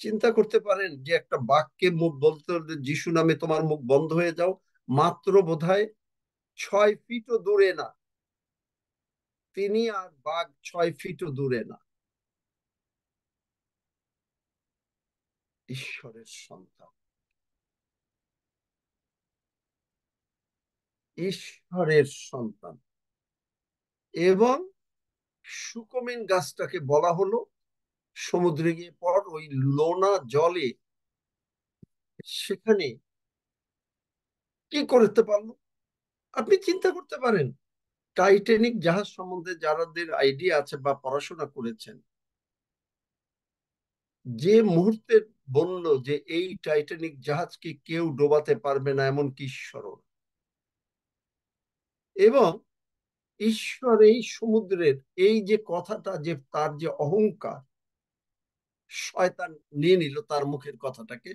চিন্তা করতে পারেন যে একটা বাক্যে মুখ বলতে হলে যিশু নামে তোমার মুখ বন্ধ হয়ে যাও, মাত্র বোধহয় 6 ফিটও দূরে না, তিনি আর বাঘ 6 ফিটও দূরে না। ঈশ্বরের সন্তান, ঈশ্বরের সন্তান। এবং সুকমিন গাছটাকে বলা হলো সমুদ্রে গিয়ে পর, ওই লোনা জলে সেখানে কি করতে পারলো? আপনি চিন্তা করতে পারেন টাইটানিক জাহাজ সম্বন্ধে যাদের আইডিয়া আছে বা পড়াশোনা করেছেন, যে মুহূর্তে বলল যে এই টাইটানিক জাহাজকে কেউ ডোবাতে পারবে না এমনকি ঈশ্বরও, এবং ঈশ্বর এই সমুদ্রের এই যে কথাটা, যে তার যে অহংকার, শয়তান নিয়ে নিল তার মুখের কথাটাকে,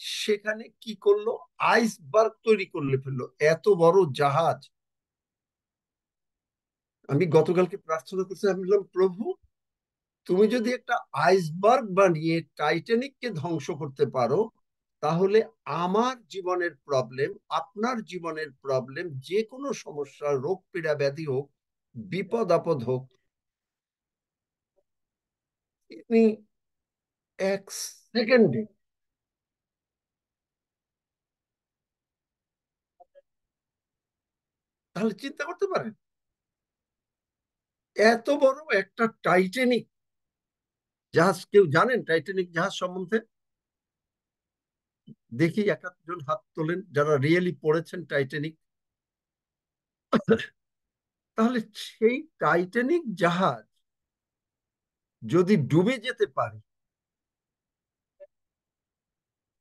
সেখানে কি করলো? আইসবার্গ তৈরি করলে ফেললো, এত বড় জাহাজ। আমি গতকালকে প্রার্থনা করছি, আমি বললাম প্রভু তুমি যদি একটা আইসবার্গ বানিয়ে টাইটানিককে ধ্বংস করতে পারো, তাহলে আমার জীবনের প্রবলেম, আপনার জীবনের প্রবলেম, যে কোনো সমস্যা, রোগ পীড়া ব্যাধি হোক, বিপদ আপদ হোক, তিনি 1 সেকেন্ডে তাহলে চিন্তা করতে পারেন এত বড় একটা টাইটানিক জাহাজ। কেউ জানেন টাইটানিক জাহাজ সম্বন্ধে? দেখি এক একজন হাত তোলেন যারা রিয়েলি পড়েছেন টাইটানিক। তাহলে সেই টাইটানিক জাহাজ যদি ডুবে যেতে পারে,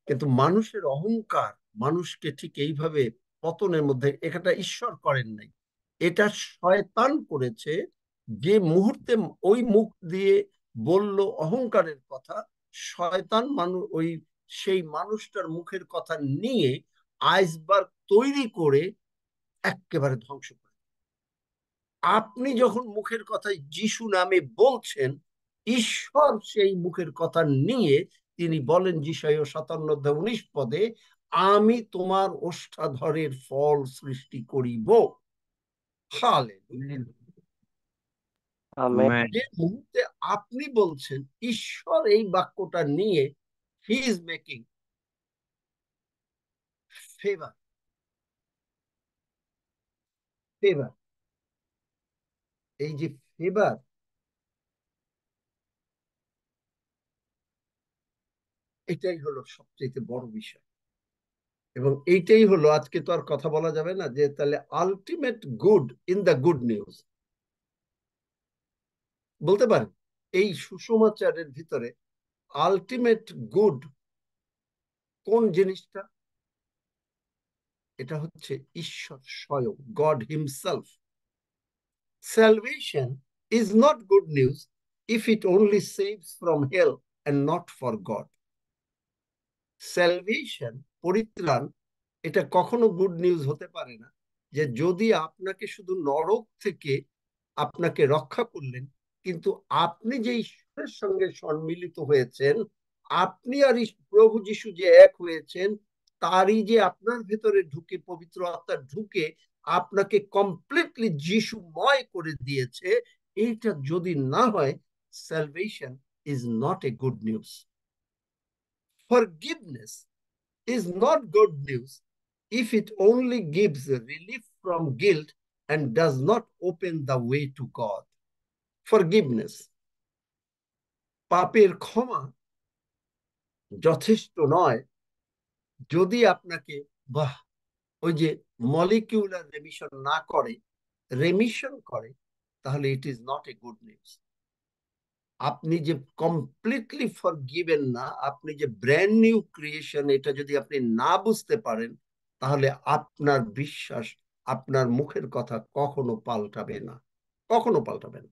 কিন্তু মানুষের অহংকার মানুষকে ঠিক এইভাবে পতনের মধ্যে, এটা ঈশ্বর করেন নাই, এটা শয়তান করেছে। যে মুহূর্তে ওই মুখ দিয়ে বলল অহংকারের কথা, শয়তান সেই মানুষটার মুখের কথা নিয়ে আইসবার্গ তৈরি করে একেবারে ধ্বংস করে। আপনি যখন মুখের কথায় যিশু নামে বলছেন, ঈশ্বর সেই মুখের কথা নিয়ে তিনি বলেন যিশাইয়া 57:19 আমি তোমার ওষ্ঠাধরের ফল সৃষ্টি করিব। যে মুহূর্তে আপনি বলছেন, ঈশ্বর এই বাক্যটা নিয়ে he is making favour favour এই যে ফেভার, এটাই হলো সবচেয়ে বড় বিষয়। এবং এইটাই হলো, আজকে তো আর কথা বলা যাবে না যে তাহলে ultimate good in the good news বলতে পারেন। এই সুসমাচারের ভিতরে আলটিমেট গুড কোন জিনিসটা? এটা হচ্ছে ঈশ্বর স্বয়ং, god himself. Salvation is not good news if it only saves from hell and not for God. Salvation, পরিত্রাণ, এটা কখনো গুড নিউজ হতে পারে না যে যদি আপনাকে শুধু নরক থেকে আপনাকে রক্ষা করলেন, কিন্তু আপনি যে ঈশ্বরের সঙ্গে সম্মিলিত হয়েছেন, আপনি আর প্রভু যিশু যে এক হয়েছেন, তারই যে আপনার ভেতরে ঢুকে, পবিত্র আত্মা ঢুকে আপনাকে কমপ্লিটলি যিশুময় করে দিয়েছে, এইটা যদি না হয়, salvation is not a good news. Forgiveness is not good news if it only gives relief from guilt and does not open the way to God. Forgiveness, পাপের ক্ষমা যথেষ্ট নয় যদি আপনাকে ওই যে মলিকিউলার রেমিশন না করে, রেমিশন করে, তাহলে ইট is not a good news. আপনি যে কমপ্লিটলি ফরগিভেন না, আপনি যে ব্র্যান্ড নিউ ক্রিয়েশন, এটা যদি আপনি না বুঝতে পারেন, তাহলে আপনার বিশ্বাস, আপনার মুখের কথা কখনো পাল্টাবে না, কখনো পাল্টাবে না।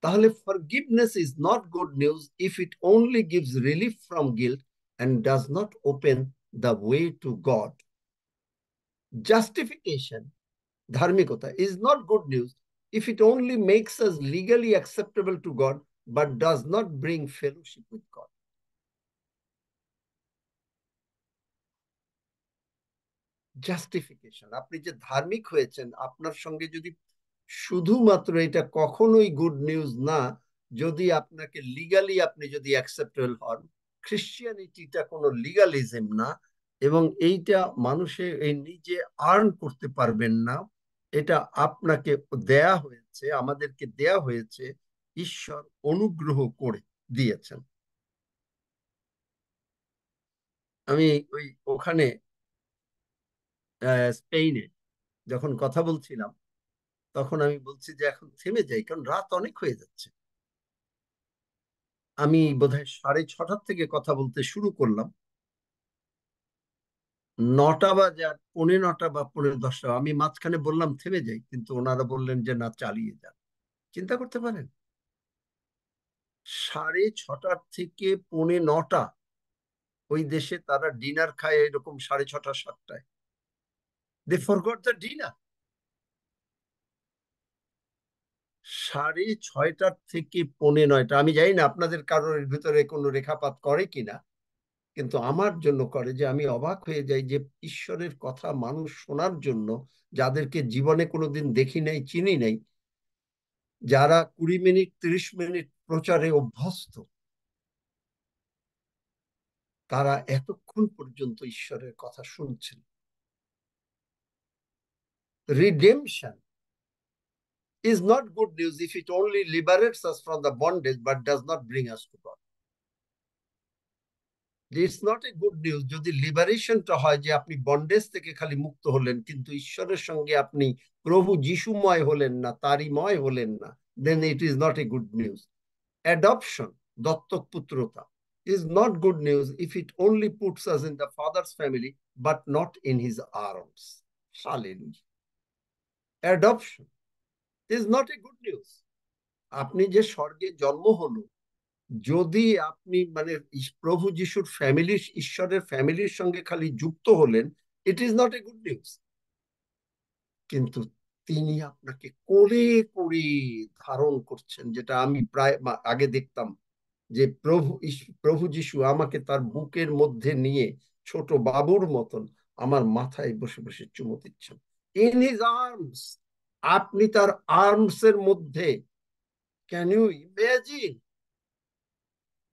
তাহলে forgiveness is not good news if it only gives relief from guilt and does not open the way to God. Justification, dharmikota, is not good news if it only makes us legally acceptable to God but does not bring fellowship with God. Justification, আপনি যে ধার্মিক হয়েছেন, আপনার সঙ্গে যদি শুধুমাত্র, এটা কখনোই গুড নিউজ না যদি আপনাকে লিগালি আপনি যদি অ্যাকসেপ্টেবল হন। খ্রিস্টিয়ানিটিটা কোনো লিগালিজম না, এবং এইটা মানুষের এই নিজে আর্ন করতে পারবেন না, এটা আপনাকে দেয়া হয়েছে, আমাদেরকে দেয়া হয়েছে, ঈশ্বর অনুগ্রহ করে দিয়েছেন। আমি ওখানে স্পেনে যখন কথা বলছিলাম, তখন আমি বলছি যে এখন থেমে যাই, কারণ রাত অনেক হয়ে যাচ্ছে। আমি বোধহয় 6:30 থেকে কথা বলতে শুরু করলাম, 9টা বাজে, 9:45 বা 9:45, আমি মাঝখানে বললাম থেমে যাই, কিন্তু ওনারা বললেন যে না, চালিয়ে যান। চিন্তা করতে পারেন, 6:30 থেকে 9:45 ওই দেশে তারা ডিনার খায় এরকম 6:30, 7টায়। দে ফরগট দ্য ডিনার। 6:30 থেকে 9:45, আমি জানি না আপনাদের কারোর ভিতরে কোনো রেখাপাত করে কিনা, কিন্তু আমার জন্য করে, যে আমি অবাক হয়ে যাই যে ঈশ্বরের কথা মানুষ শোনার জন্য, যাদেরকে জীবনে কোনোদিন দেখি নাই, চিনি নাই, যারা 20 মিনিট 30 মিনিট প্রচারে অভ্যস্ত, তারা এতক্ষণ পর্যন্ত ঈশ্বরের কথা শুনছেন। Redemption is not good news if it only liberates us from the bondage but does not bring us to God. It's not a good news যদি লিবারেশনটা হয় যে আপনি বন্ডেজ থেকে খালি মুক্ত হলেন কিন্তু ঈশ্বরের সঙ্গে আপনি প্রভু যিশুময় হলেন না, তারিময় হলেন না, then it is not a good news. Adoption, দত্তক পুত্রতা, is not good news if it only puts us in the Father's family but not in his arms. Hallelujah. Adoption is not a good news. আপনি যে স্বর্গে জন্ম হলো, যদি আপনি মানে প্রভু যিশুর ফ্যামিলির, ঈশ্বরের ফ্যামিলির সঙ্গে খালি যুক্ত হলেন, ইট is not a good news. কিন্তু তিনি আপনাকে কোলে করে ধারণ করছেন, যেটা আমি প্রায় আগে দেখতাম যে প্রভু যিশু আমাকে তার বুকের মধ্যে নিয়ে ছোট বাবুর মতন আমার মাথায় বসে বসে চুমু দিচ্ছেন। ইন হিজ আর্মস, আপনি তার আর্মস এর মধ্যে। Can you imagine?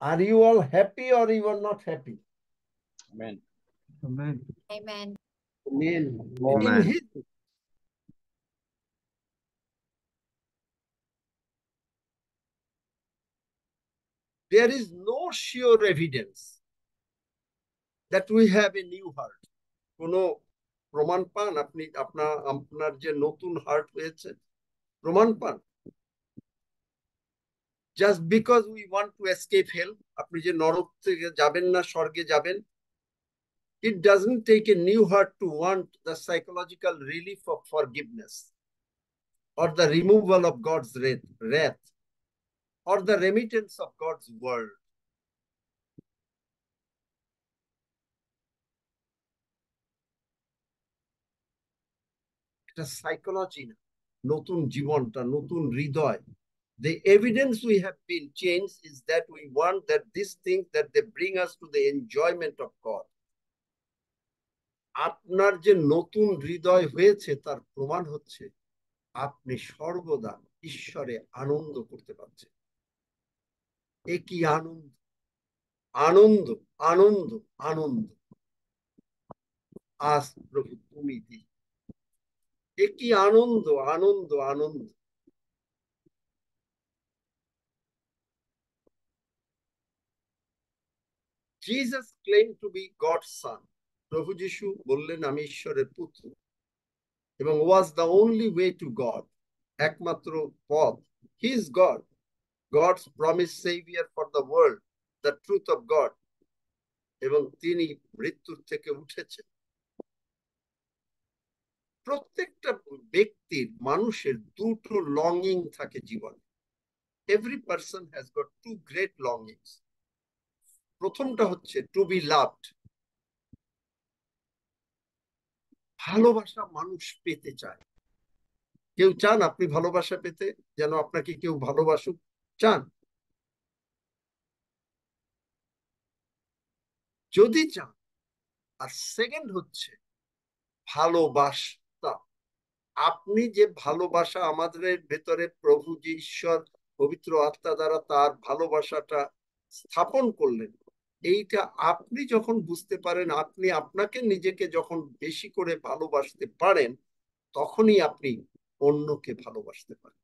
Are you all happy or you are not happy? Amen. Amen. Amen. Amen. In Amen. his there is no sure evidence that we have a new heart. কোনো প্রমাণ পান আপনি আপনার যে নতুন heart হয়েছে? প্রমাণ পান? Just because we want to escape hell, আপনি যে নরক থেকে যাবেন না, স্বর্গে যাবেন, it doesn't take a new heart to want the psychological relief of forgiveness or the removal of God's wrath or the remittance of God's word. এটা psychology না, নতুন জীবনটা, নতুন হৃদয়। The evidence we have been changed is that we want that these things that they bring us to the enjoyment of God. আপনার যে নতুন হৃদয় হয়েছে তার প্রমাণ হচ্ছে আপনি সর্বদা ঈশ্বরে আনন্দ করতে পারছেন। এ কি আনন্দ! আনন্দ, আনন্দ, আনন্দ। আজ প্রভু তুমি দি, এ কি আনন্দ, আনন্দ, আনন্দ। Jesus claimed to be God's son. প্রভু যিশু বললেন আমি ঈশ্বরের পুত্র, এবং was the only way to God, একমাত্র পথ। He is God, God's promised savior for the world, the truth of God, এবং তিনি মৃত্যুর থেকে উঠেছেন। প্রত্যেকটা ব্যক্তির, মানুষের দুটো লঙ্গিং থাকে জীবনে। Every person has got two great longings. প্রথমটা হচ্ছে টু বি লাভড, ভালোবাসা মানুষ পেতে চায়। কেউ চান আপনি ভালোবাসা পেতে, যেন আপনাকে কেউ ভালোবাসুক? চান? যদি চান। আর সেকেন্ড হচ্ছে ভালোবাসা। আপনি যে ভালোবাসা আমাদের ভেতরে প্রভু যে ঈশ্বর পবিত্র আত্মা দ্বারা তার ভালোবাসাটা স্থাপন করলেন, এইটা আপনি যখন বুঝতে পারেন, আপনি আপনাকে নিজেকে যখন বেশি করে ভালোবাসতে পারেন, তখনই আপনি অন্যকে ভালোবাসতে পারেন।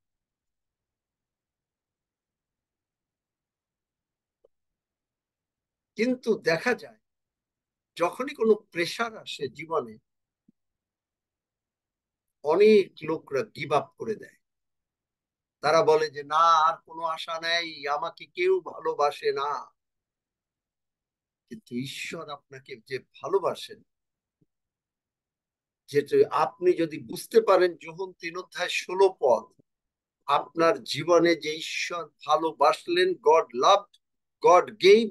কিন্তু দেখা যায় যখনই কোনো প্রেশার আসে জীবনে, অনেক লোকরা গিভ আপ করে দেয়। তারা বলে যে না, আর কোনো আশা নেই, আমাকে কেউ ভালোবাসে না। কিন্তু ঈশ্বর আপনাকে যে ভালোবাসেন, যেটা আপনি যদি বুঝতে পারেন, যোহন 3:16 আপনার জীবনে যে ঈশ্বর ভালোবাসলেন, গড লাভড, গড গেভ,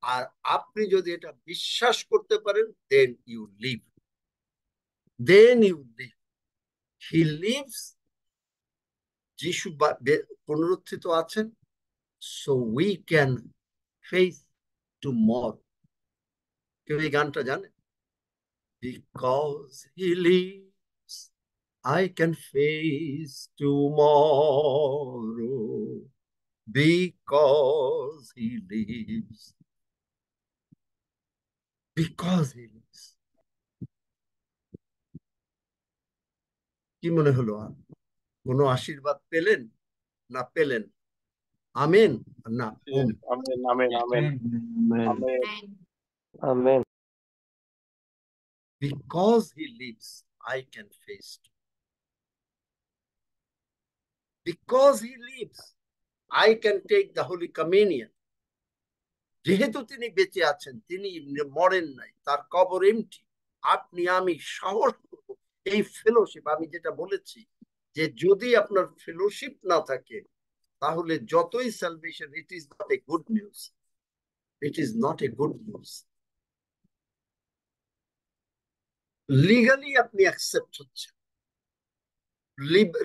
আর আপনি যদি এটা বিশ্বাস করতে পারেন, then you live, then you live. He lives, যিশু পুনরুত্থিত আছেন, so we can face tomorrow. কেউ এই গানটা জানে? Because he lives, I can face tomorrow. Because he lives. Because he lives. কি মনে হলো? কোনো আশীর্বাদ পেলেন না পেলেন? আমেন না ওম? Amen, amen, amen, amen. Amen. Because he lives, I can face it. Because he lives, I can take the Holy Communion. যেহেতু তিনি বেঁচে আছেন, তিনি মরেন নাই, তার কবর এমটি, আপনি আমি সাহস করব এই ফেলোশিপ। আমি যেটা বলেছি যে যদি আপনার ফেলোশিপ না থাকে তাহলে যতই salvation, it is not a good news, it is not a good news. Legally আপনি অ্যাকসেপ্ট হচ্ছেন,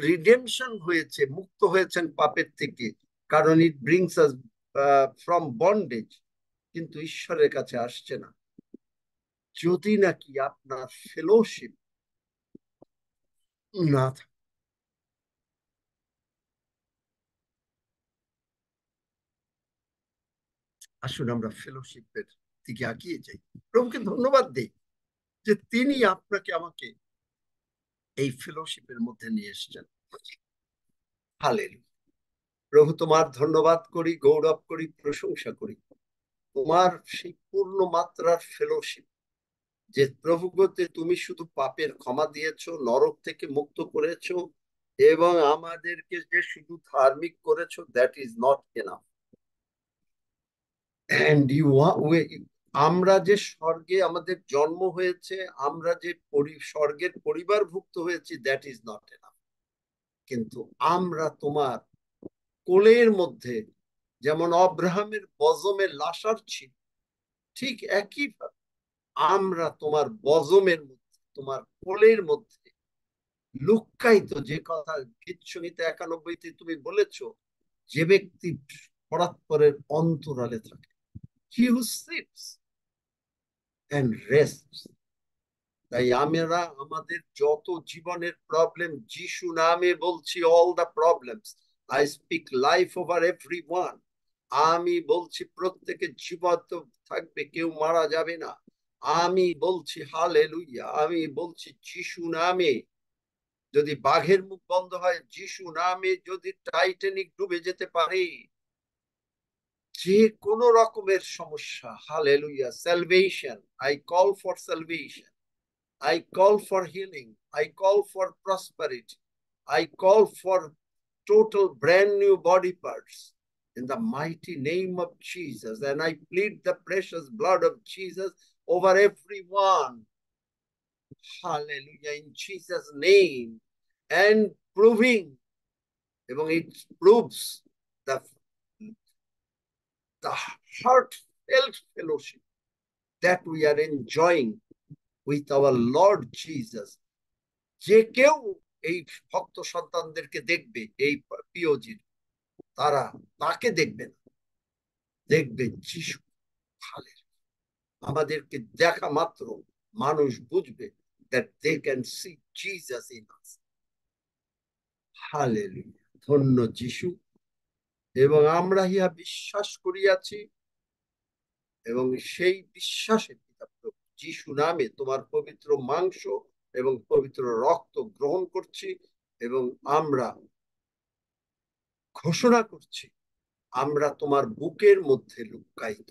রিডেমশন হয়েছে, মুক্ত হয়েছেন পাপের থেকে, কারণ ইট ব্রিংস আস ফ্রম বন্ডেজ, কিন্তু ঈশ্বরের কাছে আসছে না যদি নাকি আপনার ফেলোশিপ না থাকে। আসুন আমরা ফেলোশিপের দিকে এগিয়ে যাই। প্রভুকে ধন্যবাদ দেই যে তিনি আপনাকে আমাকে এই ফেলোশিপের মধ্যে নিয়ে এসেছেন। হালেলুয়া। প্রভু তোমার ধন্যবাদ করি, গৌরব করি, প্রশংসা করি তোমার সেই পূর্ণ মাত্রার ফেলোশিপ, যে প্রভুগতে তুমি শুধু পাপের ক্ষমা দিয়েছো, নরক থেকে মুক্ত করেছো এবং আমাদেরকে যে শুধু ধার্মিক করেছো, that is not enough. And you আমরা যে স্বর্গে আমাদের জন্ম হয়েছে, আমরা যে স্বর্গের পরিবারভুক্ত হয়েছি, দ্যাট ইজ নট এনাফ। কিন্তু আমরা তোমার কোলের মধ্যে যেমন অব্রাহামের বজমে লাশার ছিল, ঠিক একইভাবে আমরা তোমার বজমের মধ্যে, তোমার কোলের মধ্যে লুক্কায়িত, যে কথা গীতসংহিতা 91-তে তুমি বলেছো, যে ব্যক্তি পরাৎপরের অন্তরালে থাকে, he who sleeps and rests। তাই আমরা আমাদের যত জীবনের প্রবলেম যিশু নামে বলছি, all the problems, I speak life over everyone. আমি বলছি প্রত্যেকে জীবন্ত থাকবে, কেউ মারা যাবে না। আমি বলছি হালেলুয়া, আমি বলছি যিশু নামে যদি বাঘের মুখ বন্ধ হয়, যিশু নামে যদি টাইটানিক ডুবে যেতে পারে, যে কোনো রকমের সমস্যা, hallelujah, salvation, I call for salvation, I call for healing. I call for prosperity. I call for total brand new body parts in the mighty name of Jesus. And I plead the precious blood of Jesus over everyone. Hallelujah. In Jesus' name. And proving, এবং it proves the heartfelt fellowship that we are enjoying with our Lord Jesus. যে কেউ এই ভক্ত সন্তানদেরকে দেখবে, এই পিওজির, তারা তাকে দেখবে না, দেখবে যিশু। আমাদেরকে দেখা মাত্র মানুষ বুঝবে that they can see Jesus in us. Hallelujah, ধন্য যিশু। এবং আমরা ইহা বিশ্বাস করিয়াছি এবং সেই বিশ্বাসে যিশু নামে তোমার পবিত্র মাংস এবং পবিত্র রক্ত গ্রহণ করছি এবং আমরা ঘোষণা করছি আমরা তোমার বুকের মধ্যে লুক্কায়িত,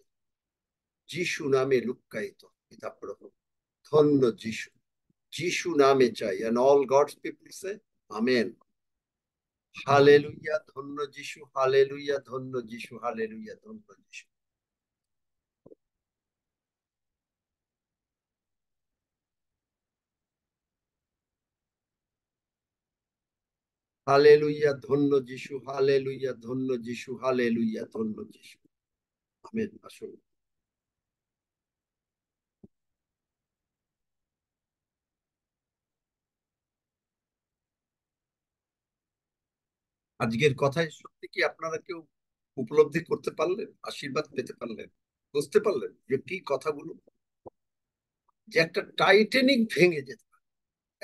যিশু নামে লুক্কায়িত। পিতা প্রভু ধন্য যিশু, যিশু নামে চাই। and all God's people say amen. Hallelujah, ধন্য যিশু, হালেলুয়া, ধন্য যিশু, হালেলুয়া, ধন্য যিশু। হালেলুয়া, ধন্য যিশু, হালেলুয়া, ধন্য যিশু, হালেলুয়া, ধন্য যিশু। আমেন। আসুন। আজকের কথায় সত্যি কি আপনারা কেউ উপলব্ধি করতে পারলেন, আশীর্বাদ পেতে পারলেন, বুঝতে পারলেন যে কি কথাগুলো? যে একটা টাইটানিক ভেঙে যেতে পারে,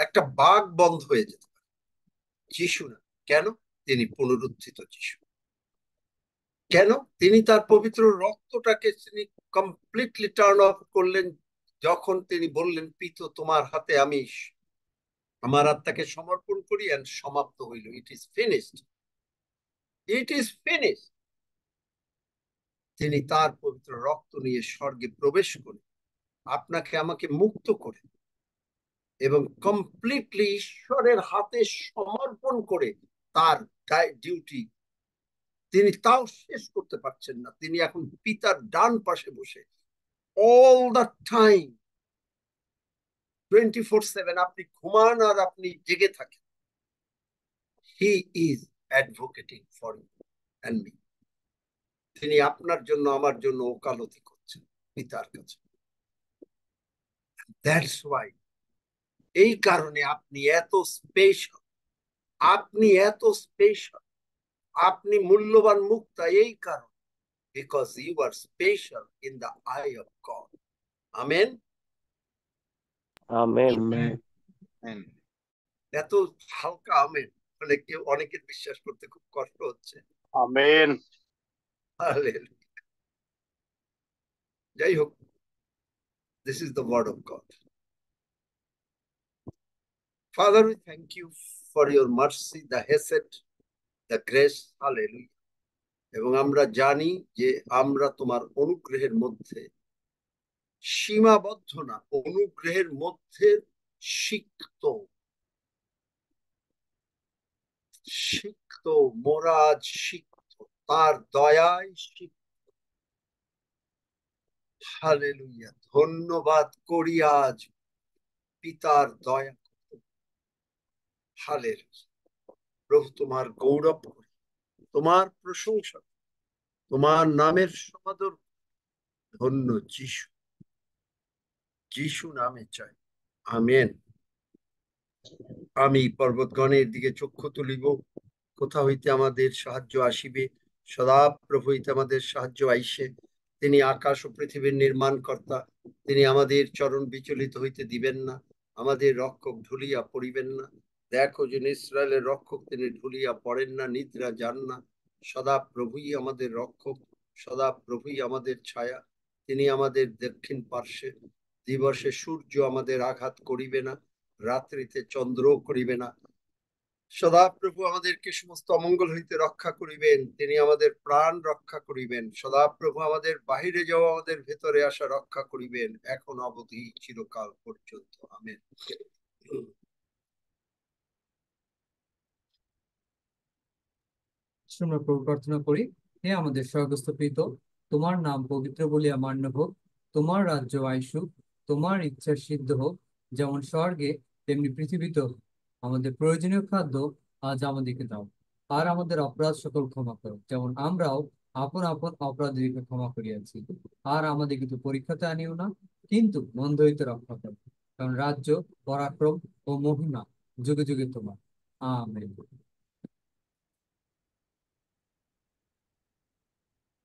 একটা বাঘ বন্ধ হয়ে যেতে পারে, যিশু না। কেন? তিনি পুনরুত্থিত যিশু। কেন? তিনি তার পবিত্র রক্তটাকে তিনি কমপ্লিটলি টার্ন অফ করলেন যখন তিনি বললেন, পিতা তোমার হাতে আমি আমার আত্মাকে সমর্পণ করি, এন্ড সমাপ্ত হইল। It is finished, it is finished. তিনি তার পবিত্র রক্ত নিয়ে স্বর্গে প্রবেশ করে আপনাকে আমাকে মুক্ত করে এবং কমপ্লিটলি ঈশ্বরের হাতে সমর্পণ করে তার ডিউটি তিনি তাও শেষ করতে পারছেন না। তিনি এখন পিতার ডান পাশে বসে অল দ্য টাইম 24/7 আপনি ঘুমান আর আপনি জেগে থাকেন। He is advocating for you and me. তিনি আপনার জন্য আমার জন্য ওকালতি করছেন পিতার কাছে। দ্যাটস ওয়াই, এই কারণে আপনি এত স্পেশাল, আপনি এত স্পেশাল, আপনি মূল্যবান মুক্তা এই কারণ, because you are special in the eye of God. Amen. Amen. এত হালকা আমেন, মানে কেউ অনেকের বিশ্বাস করতে খুব কষ্ট হচ্ছে। আমেন। হালেলুয়া। যাই হোক, this is the word of God. Father, we thank you for your mercy, the hesed, the grace. Hallelujah. এবং আমরা জানি যে আমরা তোমার অনুগ্রহের মধ্যে সীমাবদ্ধ না, অনুগ্রহের মধ্যে সিক্ত, সিক্ত, মোরাজ সিক্ত, তার দয়ায় সিক্ত। হালেলুয়া। ধন্যবাদ করি আজ পিতার দয়া। হালেলুয়া। প্রভু তোমার গৌরব করি, তোমার প্রশংসা, তোমার নামের সমাদর। ধন্য যিশু, যিশু নামে চাই। আমেন। আমি পর্বতগণের দিকে চক্ষু তুলিব, কোথা হইতে আমাদের সাহায্য আসিবে। সদাপ্রভু হইতে আমাদের সাহায্য আইসে। তিনি আকাশ ও পৃথিবীর নির্মাণ কর্তা। তিনি আমাদের চরণ বিচলিত হইতে দিবেন না, আমাদের রক্ষক ঢুলিয়া পড়িবেন না। দেখো যে ইসরায়েলের রক্ষক, তিনি ঢুলিয়া পড়েন না, নিদ্রা যান না। সদাপ্রভুই আমাদের রক্ষক, সদাপ্রভুই আমাদের ছায়া। তিনি আমাদের দক্ষিণ পার্শ্বে। দিবসে সূর্য আমাদের আঘাত করিবে না, রাত্রিতে চন্দ্র করিবে না। সদাপ্রভু আমাদেরকে সমস্ত অমঙ্গল হইতে রক্ষা করিবেন। তিনি আমাদের প্রাণ রক্ষা করিবেন। সদাপ্রভু আমাদের বাহিরে যাওয়া, আমাদের ভেতরে আসা রক্ষা করিবেন, এখন অবধি চিরকাল পর্যন্ত। আমেন। আমরা প্রভু প্রার্থনা করি। হে আমাদের স্বর্গস্থ পিতা, তোমার নাম পবিত্র বলিয়া মান্য হোক, তোমার রাজ্য আইসুক, তোমার ইচ্ছা সিদ্ধ হোক, যেমন স্বর্গে তেমনি পৃথিবীতে। আমাদের প্রয়োজনীয় খাদ্য আজ আমাদেরকে দাও, আর আমাদের অপরাধ সকল ক্ষমা করো, যেমন আমরাও আপন আপন অপরাধীকে ক্ষমা করিয়াছি। আর আমাদের কিন্তু পরীক্ষাতে আনিও না, কিন্তু মন্দ হইতে রক্ষা করো, কারণ রাজ্য, পরাক্রম ও মহিমা যুগে যুগে তোমার। আমেন।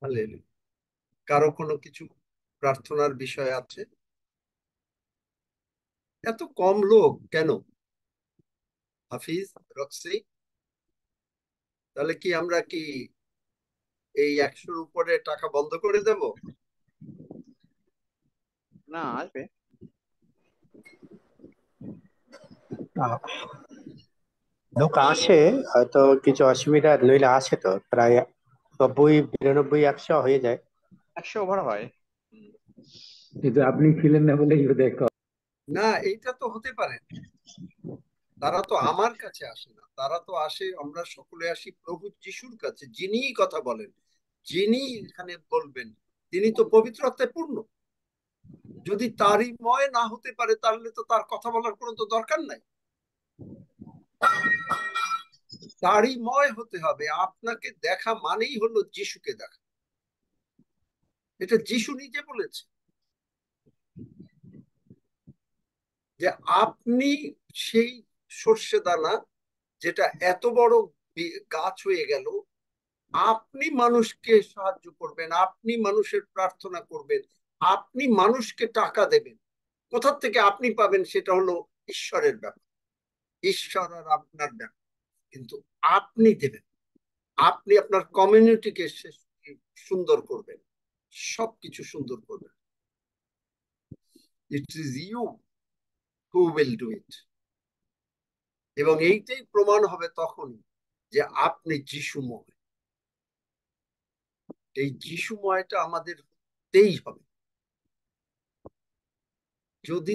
হালেলুয়া। কারো কোনো কিছু প্রার্থনার বিষয় আছে? এত কম লোক কেন? হাফিজ, রক্সি, তাহলে কি আমরা কি এই 100-র উপরে টাকা বন্ধ করে দেব? না, আসবে। লোক আসে, হয়তো কিছু অসুবিধা নইলে আসে, তো প্রায় 90, 92, 100 হয়ে যায়। 100 ওভার হয়। কিন্তু আপনি ছিলেন না বলে দেখো। না, এইটা তো হতে পারে। তারা তো আমার কাছে আসে না, তারা তো আসে, আমরা সকলে আসি প্রভু যিশুর কাছে, যিনি কথা বলেন, যিনি এখানে বলবেন, তিনি তো পবিত্র আত্মায় পূর্ণ। যদি তারই ময় না হতে পারে, তাহলে তো তার কথা বলার কোনো তো দরকার নাই। তারই ময় হতে হবে। আপনাকে দেখা মানেই হলো যিশুকে দেখা। এটা যিশু নিজে বলেছে যে আপনি সেই সর্ষে দানা, যেটা এত বড় গাছ হয়ে গেল। আপনি মানুষকে সাহায্য করবেন, আপনি মানুষের প্রার্থনা করবেন, আপনি মানুষকে টাকা দেবেন। কোথা থেকে আপনি পাবেন সেটা হলো ঈশ্বরের ব্যাপার, ঈশ্বর আর আপনার ব্যাপার। কিন্তু আপনি দেবেন, আপনি আপনার কমিউনিটিকে সুন্দর করবেন, সবকিছু সুন্দর করবেন। It is you who will do it. এবং এইটাই প্রমাণ হবে তখনই যে আপনি যিশুময়। এই যিশুময়টা আমাদের হতেই হবে। যদি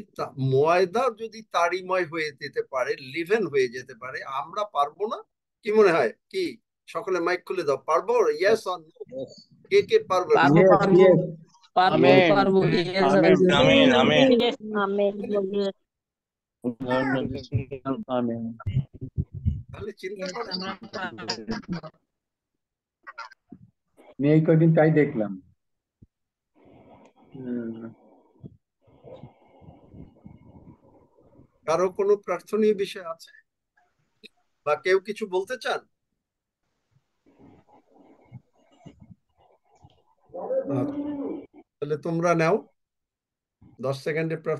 ময়দা যদি তাড়িময় হয়ে যেতে পারে, লিভেন হয়ে যেতে পারে, আমরা পারবো না? কি মনে হয়? কি সকলে মাইক খুলে দাও, পারবো? Yes or no? কে কে পারবে? পারবো Yes, পারবো yes. পারবো আমেন পারবো Yes, amen yes. Amen amen amen. Amen. তাহলে চিন্তা Yes, করেন। আমরা পারবো। আমি এই কদিন তাই দেখলাম। কারো কোনো প্রার্থনীয় বিষয় আছে বা কেউ কিছু বলতে চান? তাহলে তোমরা নাও 10 সেকেন্ডের প্রার্থনা।